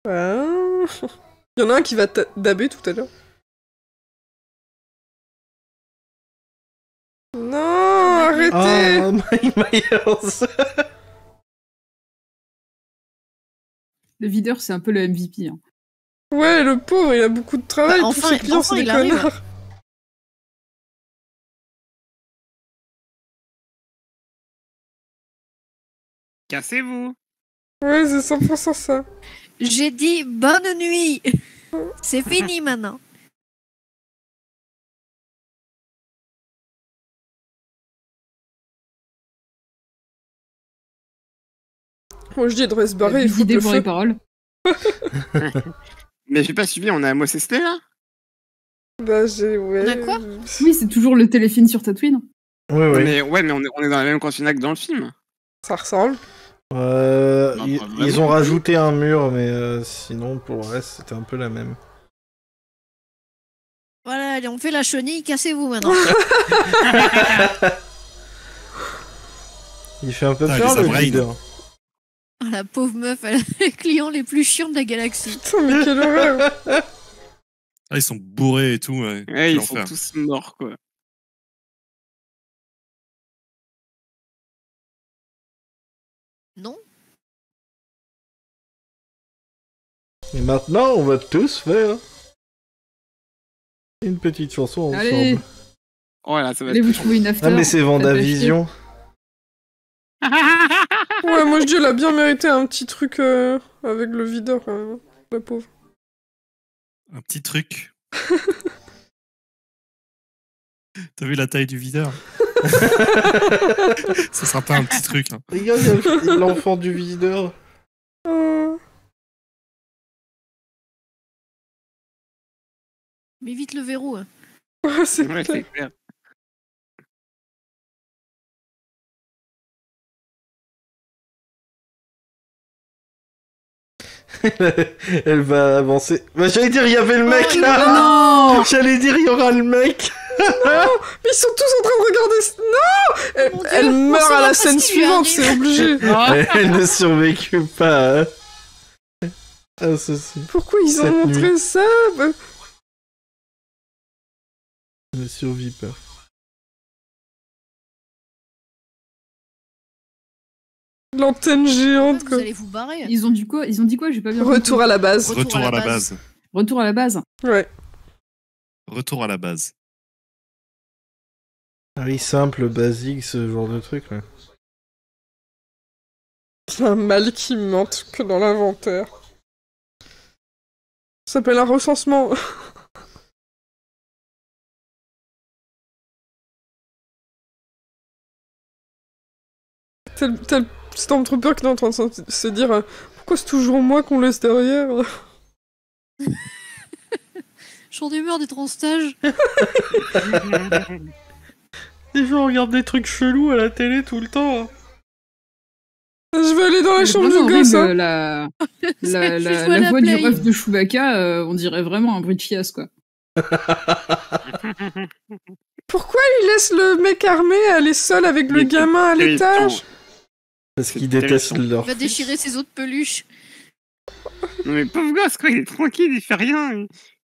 Ah. Il y en a un qui va daber tout à l'heure. Non, arrêtez! Ah, Mike Myers. Le videur, c'est un peu le MVP. Hein. Ouais, le pauvre, il a beaucoup de travail. Bah, Tous enfin- ses clients, enfin, c'est des il arrive. connards. Cassez-vous. Ouais, c'est 100% ça. J'ai dit bonne nuit. C'est fini maintenant. Moi, je dis, il devrait se barrer et Des foutre idées le pour feu. les paroles. Mais j'ai pas suivi, on a Amos Esté là? Bah, j'ai... Ouais. On a quoi? Oui, c'est toujours le téléfilm sur Tatooine. Oui, oui. Mais ouais, mais on est dans la même continent que dans le film. Ça ressemble. Ils, pas vraiment. ils ont rajouté un mur, mais sinon, pour le reste, c'était un peu la même. Voilà, allez, on fait la chenille, cassez-vous maintenant. Il fait un peu Ah, peur, les le Abrain. leader. Ah, la pauvre meuf, elle a les clients les plus chiants de la galaxie. Putain, mais quelle horreur! Ah, ils sont bourrés et tout. Ouais, Ouais, Quel ils sont enfer. tous morts quoi. Non? Et maintenant, on va tous faire une petite chanson ensemble. Allez, Oh là, ça va allez être vous très trouver une after. Ah, mais c'est Vendavision. Ouais, moi, je dis, elle a bien mérité un petit truc avec le videur, quand même. La pauvre. Un petit truc. T'as vu la taille du videur? Ça sera pas un petit truc. Hein. Regarde, il y a l'enfant du videur. Oh. Mais vite le verrou. Hein. Ouais, c'est Ouais, clair. c'est clair. Elle va avancer. Bah, j'allais dire, il y avait le mec Oh, là. Non. J'allais dire, il y aura le mec. Mais ils sont tous en train de regarder... Non! Elle, Mon Dieu, elle on meurt sait à pas la ce scène qui lui suivante, arrive. c'est obligé. Elle ne survécut pas. Ah, ceci. Pourquoi ils ont Cette montré ça? Bah, Elle ne survit pas. l'antenne géante, Vous quoi. allez vous barrer. Ils ont dit quoi? J'ai pas bien Retour compris. à la base. Retour à la base. Retour à la base. Ouais. Retour à la base. Ah oui, simple, basique, ce genre de truc là. C'est un mal qui mente que dans l'inventaire. Ça s'appelle un recensement. Tel Stormtrooper qui est en train de se dire pourquoi c'est toujours moi qu'on laisse derrière? Jour d'humeur d'être en stage. Les gens regardent des trucs chelous à la télé tout le temps. Je vais aller dans la C'est chambre vraiment du gosse. horrible, Hein. la voix du ref de Chewbacca, on dirait vraiment un bruit de fiasse, quoi. Pourquoi il laisse le mec armé aller seul avec le Il est gamin à terrifiant. l'étage? Parce C'est qu'ils détestent intéressant. leur Il va fils. déchirer ses autres peluches. Non mais pauvre gosse quoi, il est tranquille, il fait rien.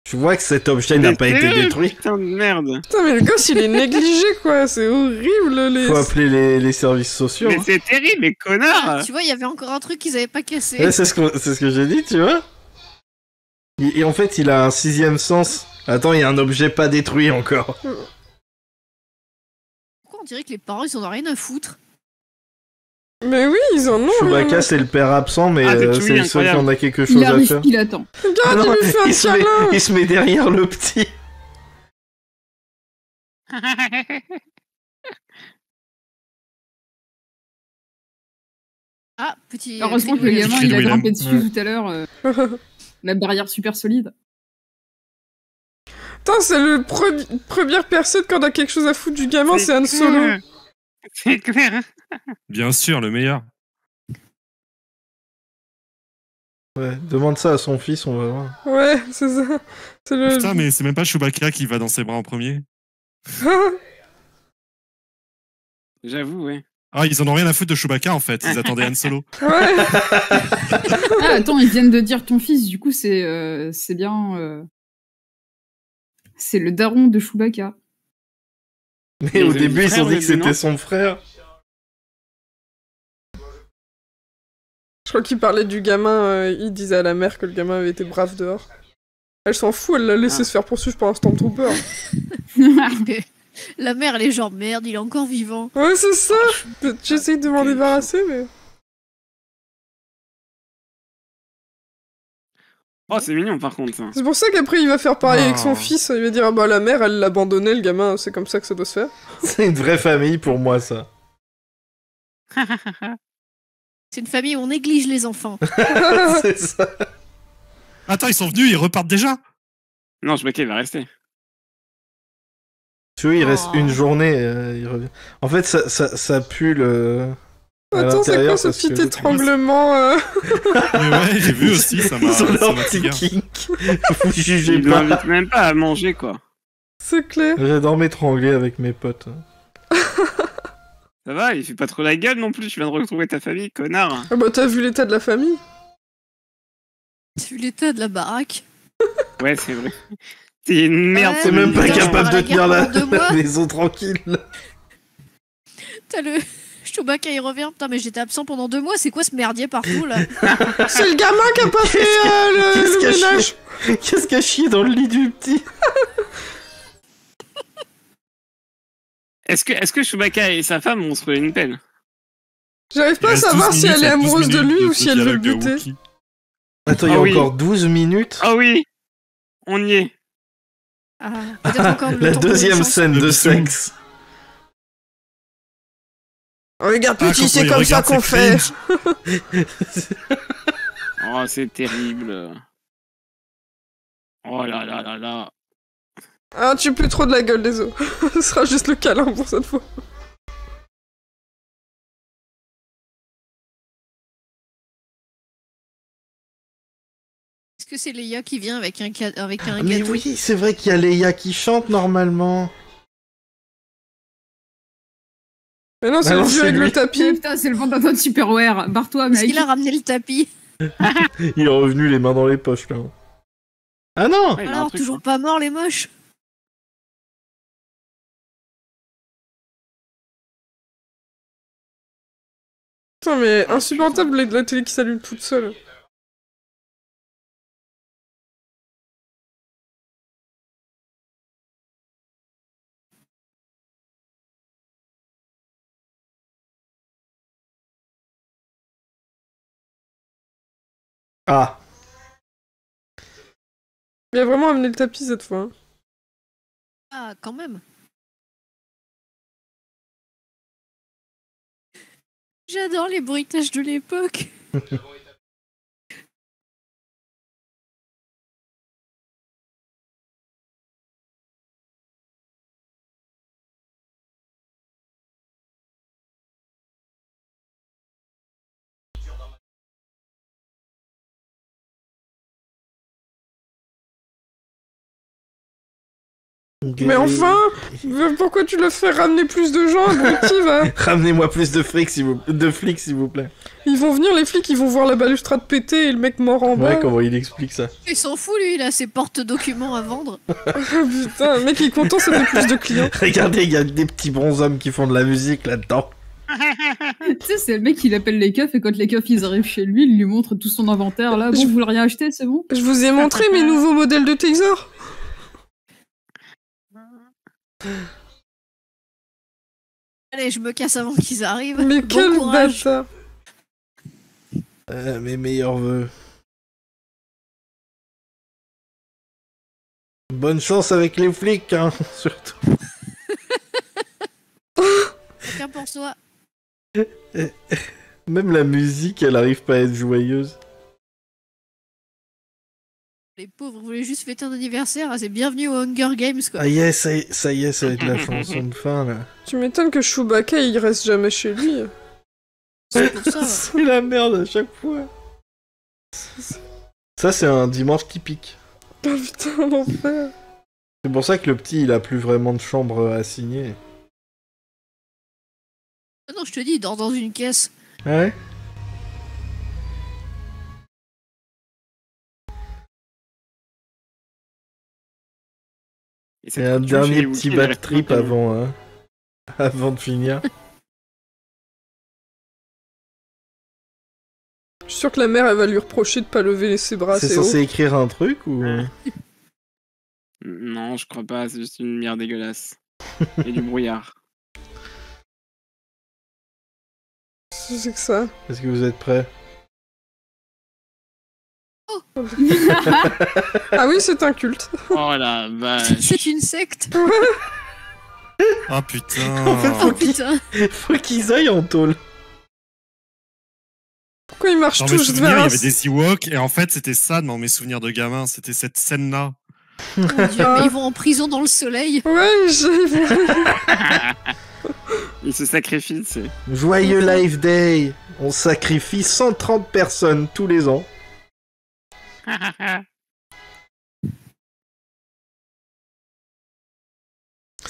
Tu vois que cet objet n'a pas été détruit. Putain de merde. Putain, mais le gosse, il est négligé, quoi. C'est horrible, les... Faut appeler les services sociaux. Mais hein. c'est terrible, les connards. Ah, tu vois, il y avait encore un truc qu'ils avaient pas cassé. Ouais, c'est ce que j'ai dit, tu vois. Et en fait, il a un sixième sens. Attends, il y a un objet pas détruit encore. Pourquoi on dirait que les parents, ils en ont rien à foutre? Mais oui, ils en ont. Chewbacca, c'est le père absent, mais Ah, c'est c'est le seul qui en a quelque chose Il à arrive faire. pile à temps. Regarde, Non, il lui fait un il, se met, câlin. il se met derrière le petit. Ah, petit. Heureusement que le petit- gamin, Petit il a Willem. grimpé dessus Ouais. tout à l'heure. La barrière super solide. Putain, c'est le première personne quand on a quelque chose à foutre du gamin, c'est Han Solo. C'est clair. Bien sûr, le meilleur. Ouais, demande ça à son fils, on va voir. Ouais, c'est ça. C'est le... Putain, mais c'est même pas Chewbacca qui va dans ses bras en premier. J'avoue, ouais. Ah, ils en ont rien à foutre de Chewbacca en fait. Ils attendaient Han Solo. Ouais. Ah, attends, ils viennent de dire ton fils, du coup, c'est bien. C'est le daron de Chewbacca. Mais Ils au ont dit début, ils frère ont dit au que début, c'était non son frère. Je crois qu'il parlait du gamin, il disait à la mère que le gamin avait été brave dehors. Elle s'en fout, elle l'a laissé se faire poursuivre par un Stormtrooper. La mère, elle est genre merde, il est encore vivant. Ouais, c'est ça. J'essaye de m'en débarrasser, mais... Oh, c'est mignon par contre, ça. C'est pour ça qu'après il va faire pareil avec son Oh. fils. Il va dire, ah bah la mère, elle l'a abandonné, le gamin, c'est comme ça que ça doit se faire. C'est une vraie famille pour moi, ça. C'est une famille où on néglige les enfants. C'est ça. Attends, ils sont venus, ils repartent déjà. Non, je il va rester. Tu vois, il reste Oh. une journée, il revient. En fait, ça pue le... à Attends, c'est l'intérieur quoi ce parce petit que- étranglement Mais ouais, j'ai vu aussi, ça m'a Ils ont leur ça m'a petit trigger. kink. Vous jugez Il pas. l'invite même pas à manger, quoi. C'est clair. J'adore m'étrangler avec mes potes. Ça va, il fait pas trop la gueule non plus. Tu viens de retrouver ta famille, connard. Ah bah t'as vu l'état de la famille? Tu vu l'état de la baraque? Ouais, c'est vrai. C'est une merde. Ouais, C'est même pas Putain, capable pendant de la tenir guerre pendant 2 mois. la maison tranquille. T'as le Chewbacca, il revient. Putain, mais j'étais absent pendant 2 mois, c'est quoi ce merdier partout là? C'est le gamin qui a pas fait Qu'est-ce le qu'il y a ménage. chié Qu'est-ce qu'il y a chié dans le lit du petit? Est-ce que Chewbacca et sa femme vont se rouler une pelle? J'arrive Il pas à reste savoir 12 si elle minutes, est il y a 12 amoureuse de minutes lui ou si elle veut le dialogue de buter. Wookiee. Attends, il y a Ah oui. encore 12 minutes. Ah oui, on y est. Ah, peut-être encore le La temps de deuxième chance. scène de Le zoom. sexe. Regarde Ah, petit, quand c'est il comme ça regarde, qu'on c'est fait. cringe. Oh, c'est terrible. Oh là là là là. Ah, tu pues trop de la gueule, désolé. Ce sera juste le câlin pour cette fois. Est-ce que c'est Leia qui vient avec un Ah, mais gâteau? oui, c'est vrai qu'il y a Leia qui chante normalement. Mais non, c'est Ah le non, vieux c'est avec lui. le tapis. Putain, c'est le pantalon de Superware. Barre-toi, Est-ce mec. qu'il a ramené le tapis? Il est revenu les mains dans les poches là. Ah non! Ouais, il a un Alors, truc, toujours pas mort les moches? Putain, mais insupportable la télé qui s'allume toute seule. Ah! Il a vraiment amené le tapis cette fois. hein. Ah, quand même. J'adore les bruitages de l'époque. Mais enfin, pourquoi tu le fais ramener plus de gens, abruti, va? Ramenez-moi plus de flics, s'il vous plaît. Ils vont venir, les flics, ils vont voir la balustrade péter et le mec mort en bas. Ouais, comment il explique ça? Il s'en fout, lui, il a ses porte-documents à vendre. Putain, le mec il est content, ça fait plus de clients. Regardez, il y a des petits bonshommes qui font de la musique là-dedans. Tu sais, c'est le mec, il appelle les keufs et quand les keufs ils arrivent chez lui, il lui montre tout son inventaire. Là, bon, vous voulez rien acheter, c'est bon? Je vous ai montré mes nouveaux modèles de taser. Allez, je me casse avant qu'ils arrivent. Mais Bon quel courage. bâtard. Mes meilleurs vœux. Bonne chance avec les flics, hein, surtout. Chacun pour soi. Même la musique, elle arrive pas à être joyeuse. Les pauvres voulaient juste fêter un anniversaire, c'est bienvenue au Hunger Games, quoi. Ah yes, ça y est, ça va être la chanson de fin, là. Tu m'étonnes que Chewbacca il reste jamais chez lui. C'est pour ça. C'est la merde à chaque fois. Ça, c'est un dimanche typique. Oh putain, l'enfer. C'est pour ça que le petit, il a plus vraiment de chambre à signer. Ah non, je te dis, il dort dans une caisse. Ah ouais? Et Et un dernier petit bad trip avant de finir. Je suis sûr que la mère elle va lui reprocher de pas lever ses bras C'est assez censé haut. écrire un truc ou... Non, je crois pas, c'est juste une lumière dégueulasse. Et du brouillard. C'est que ça. Est-ce que vous êtes prêts? Ah oui, c'est un culte. Oh la vache. C'est une secte. Ah putain. En fait, Oh putain. faut qu'ils aillent en tôle. Pourquoi ils marchent Dans mes tous souvenirs, il y vers un... avait des Ewoks, et en fait, c'était ça dans mes souvenirs de gamin, c'était cette scène-là. Mon Dieu, mais ils vont en prison dans le soleil. Ouais, j'ai... Il se sacrifie, c'est. Joyeux Life Day! On sacrifie 130 personnes tous les ans.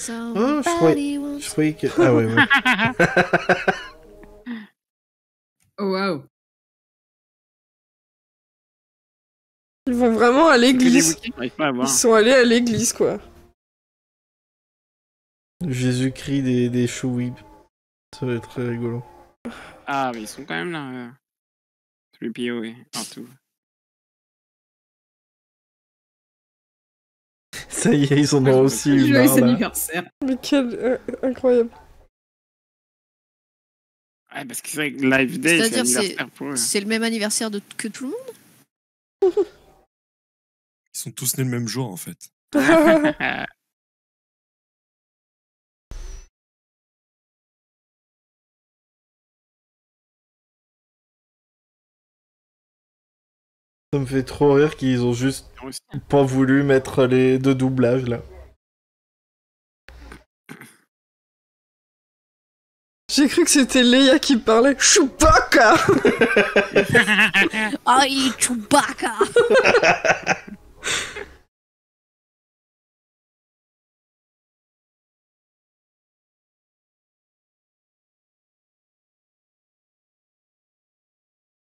Oh, je croyais que... Ah ouais, ouais. Oh waouh. Ils vont vraiment à Que des l'église. Wookiees, j'arrive pas à Ils voir. sont allés à l'église, quoi. Jésus-Christ des chouïbs. Ça va être très rigolo. Ah, mais ils sont quand même là. Le PO et partout. Ça y est, ils en ont aussi eu Joyeux marre, là. anniversaire. Mais quel... incroyable. Ouais, parce que c'est vrai que Live Day, c'est C'est-à-dire, l'anniversaire pour eux. c'est le même anniversaire que tout le monde. Ils sont tous nés le même jour, en fait. Ça me fait trop rire qu'ils ont juste Aussi. pas voulu mettre les deux doublages, là. J'ai cru que c'était Leia qui parlait. Chewbacca. Aïe, Chewbacca.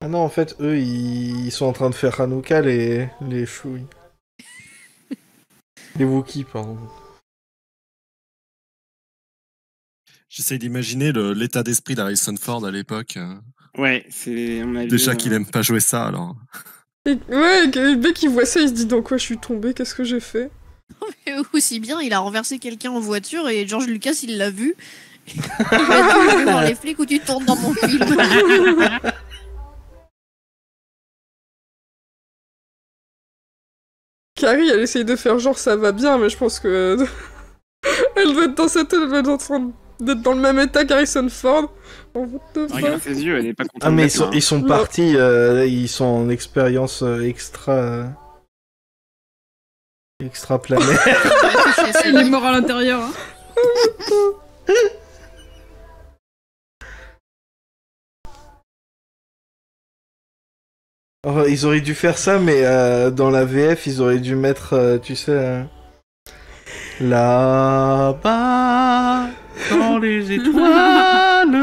Ah non, en fait, eux, ils sont en train de faire Hanouka, les chouilles. Les Wookiees, pardon. J'essaye d'imaginer l'état d'esprit d'Harrison Ford à l'époque. Ouais, c'est. On a Déjà vu, qu'il aime pas jouer ça, alors. Ouais, le mec il voit ça, il se dit dans quoi je suis tombé, qu'est-ce que j'ai fait? Et aussi bien, il a renversé quelqu'un en voiture et George Lucas, il l'a vu. Il a dit, je vais voir les flics où tu tournes dans mon film. Carrie, elle essaye de faire genre ça va bien, mais je pense que... elle doit être dans sa tête, elle doit être en train d'être dans le même état qu'Harrison Ford. Oh, what the fuck? Regarde ses yeux, elle est pas contente. Ah, mais d'être là, ils sont Non. partis, ils sont en expérience extra-planaire. Il est mort à l'intérieur. Hein. Oh, ils auraient dû faire ça, mais dans la VF, ils auraient dû mettre, tu sais, Là-bas, dans les étoiles.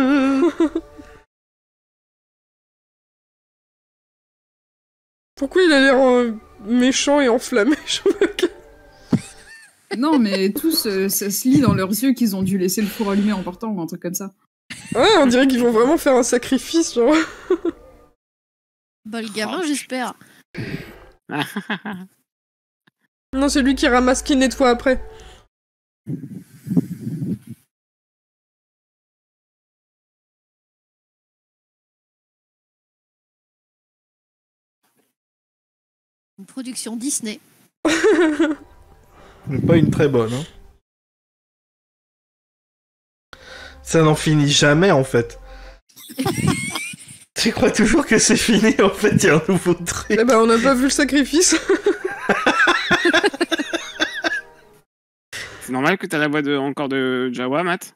Pourquoi il a l'air méchant et enflammé, Chewbacca? Non, mais tous, ça se lit dans leurs yeux qu'ils ont dû laisser le four allumé en partant ou un truc comme ça. Ouais, on dirait qu'ils vont vraiment faire un sacrifice, genre. Bah, le gamin, j'espère. Non, c'est lui qui ramasse, qui nettoie après. Une production Disney. Mais pas une très bonne, hein. Ça n'en finit jamais, en fait. Tu crois toujours que c'est fini, en fait, il y a un nouveau truc. Eh ben, on n'a pas vu le sacrifice. C'est normal que t'as la voix encore de Jawa, Matt?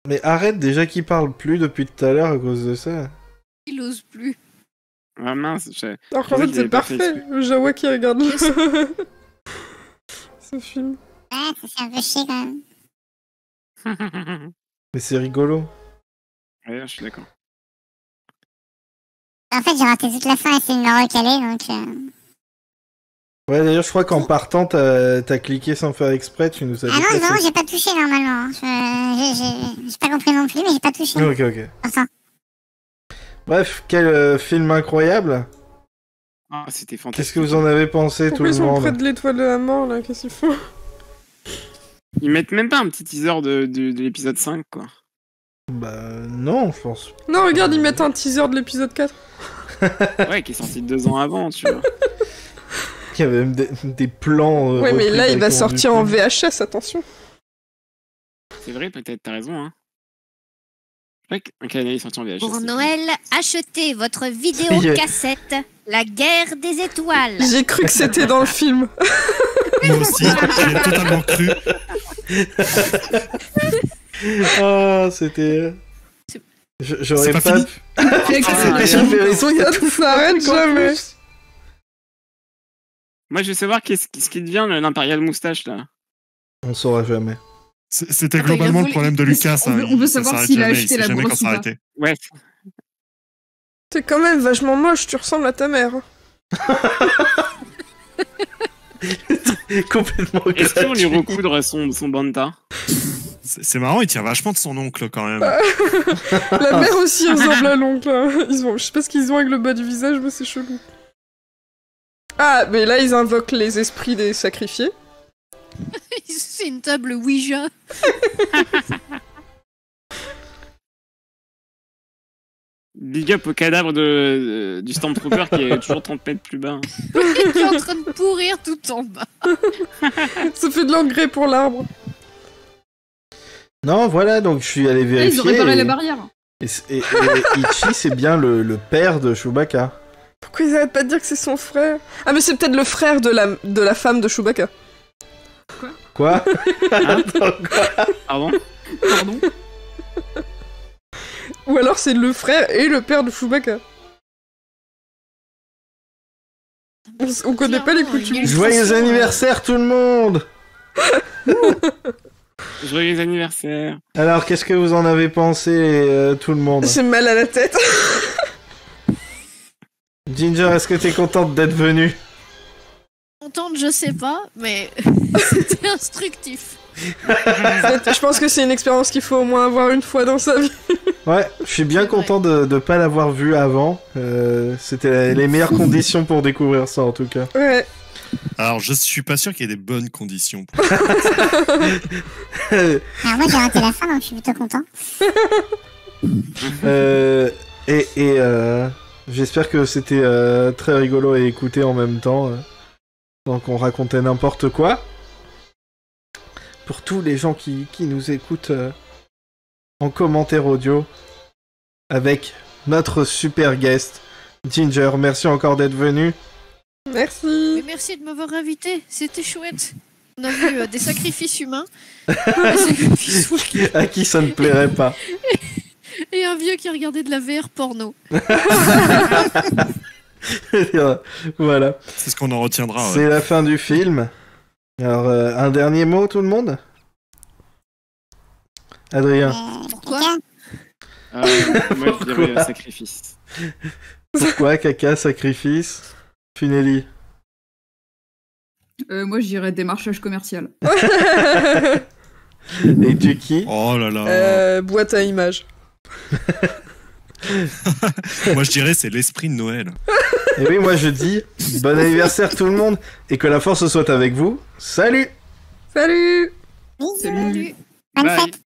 Mais arrête déjà qu'il parle plus depuis tout à l'heure à cause de ça. Il ose plus. Ah mince, Alors qu'en fait, c'est parfait. Le Jawa qui regarde ce film. Ouais, ça fait un peu chier quand même. Mais c'est rigolo. Ouais, je suis d'accord. En fait, j'ai raté toute la fin, essayé de me recaler, donc... Ouais, d'ailleurs, je crois qu'en partant, t'as cliqué sans faire exprès, tu nous as Ah non, déplacé. non, j'ai pas touché normalement. J'ai pas compris non plus, mais j'ai pas touché. Ok, ok. Enfin, Bref, quel film incroyable. Ah, c'était fantastique. Qu'est-ce que vous en avez pensé, Pourquoi tout ils le sont monde? près de l'étoile de la mort, là? Qu'est-ce qu'ils font? Ils mettent même pas un petit teaser de l'épisode 5, quoi. Bah non, je pense. Non, regarde, ils mettent un teaser de l'épisode 4. Ouais, qui est sorti 2 ans avant, tu vois. Il y avait même des plans... Ouais, mais repris là, il va directement sortir du en film. VHS, attention. C'est vrai, peut-être, t'as raison, hein. Je crois qu'un canal est sorti en VHS. Pour c'est Noël, achetez votre Yeah. vidéocassette La guerre des étoiles. J'ai cru que c'était dans le film. Moi aussi, j'y ai totalement cru. Ah, c'était... J'aurais C'est pas pas... fini. J'avais raison, il y a Ça tout s'arrête jamais. Moi, je veux savoir ce qui devient l'impérial moustache, là. On saura jamais. C'était Attends, il a globalement le volé- problème de Lucas. on veut savoir ça s'arrête s'il a jamais, acheté il sait la jamais quand brosse ou pas. s'arrêter. Ouais. T'es quand même vachement moche, tu ressembles à ta mère. Complètement Est-ce qu'on lui gratuit. recoudre son banta? C'est marrant, il tire vachement de son oncle quand même. La mère aussi ressemble à l'oncle. Hein. Je sais pas ce qu'ils ont avec le bas du visage, mais c'est chelou. Ah, mais là, ils invoquent les esprits des sacrifiés. C'est une table Ouija. Big up au cadavre du Stormtrooper qui est toujours 30 mètres plus bas. Qui est en train de pourrir tout en bas. Ça fait de l'engrais pour l'arbre. Non, voilà, donc je suis allé Ah, vérifier. ils ont réparé et- la barrière. Et Ichi, c'est bien le père de Chewbacca. Pourquoi ils arrêtent pas de dire que c'est son frère? Ah, mais c'est peut-être le frère de la femme de Chewbacca. Quoi? Attends, quoi? Pardon? Pardon. Ou alors c'est le frère et le père de Chewbacca. On connaît pas les coutumes. Joyeux anniversaire tout le monde! Joyeux anniversaire. Alors, qu'est-ce que vous en avez pensé, tout le monde? J'ai mal à la tête. Ginger, est-ce que t'es contente d'être venue? Contente, je sais pas, mais c'était instructif. Je pense que c'est une expérience qu'il faut au moins avoir une fois dans sa vie. Ouais, je suis bien C'est vrai. content de pas l'avoir vu avant. C'était les meilleures conditions pour découvrir ça, en tout cas. Ouais. Alors, je suis pas sûr qu'il y ait des bonnes conditions. Pour... alors moi j'ai raté la fin, donc je suis plutôt content. J'espère que c'était très rigolo à écouter en même temps. Donc on racontait n'importe quoi. Pour tous les gens qui nous écoutent en commentaire audio avec notre super guest Ginger, merci encore d'être venu. Merci. Mais merci de m'avoir invité, c'était chouette. On a vu des sacrifices humains, des sacrifices Wookiee, À qui ça ne plairait pas. et un vieux qui regardait de la VR porno. Voilà. C'est ce qu'on en retiendra. C'est la fin du film. Alors, un dernier mot, tout le monde? Adrien. Pourquoi Moi, je dirais sacrifice. Pourquoi caca, sacrifice? Funeli. Moi, je dirais démarchage commercial. Et Tuki? Oh là là. Boîte à images. Moi, je dirais c'est l'esprit de Noël. Et oui, moi je dis bon anniversaire tout le monde et que la force soit avec vous. Salut! Salut! Bisous. Salut. Bonne Bye. fête.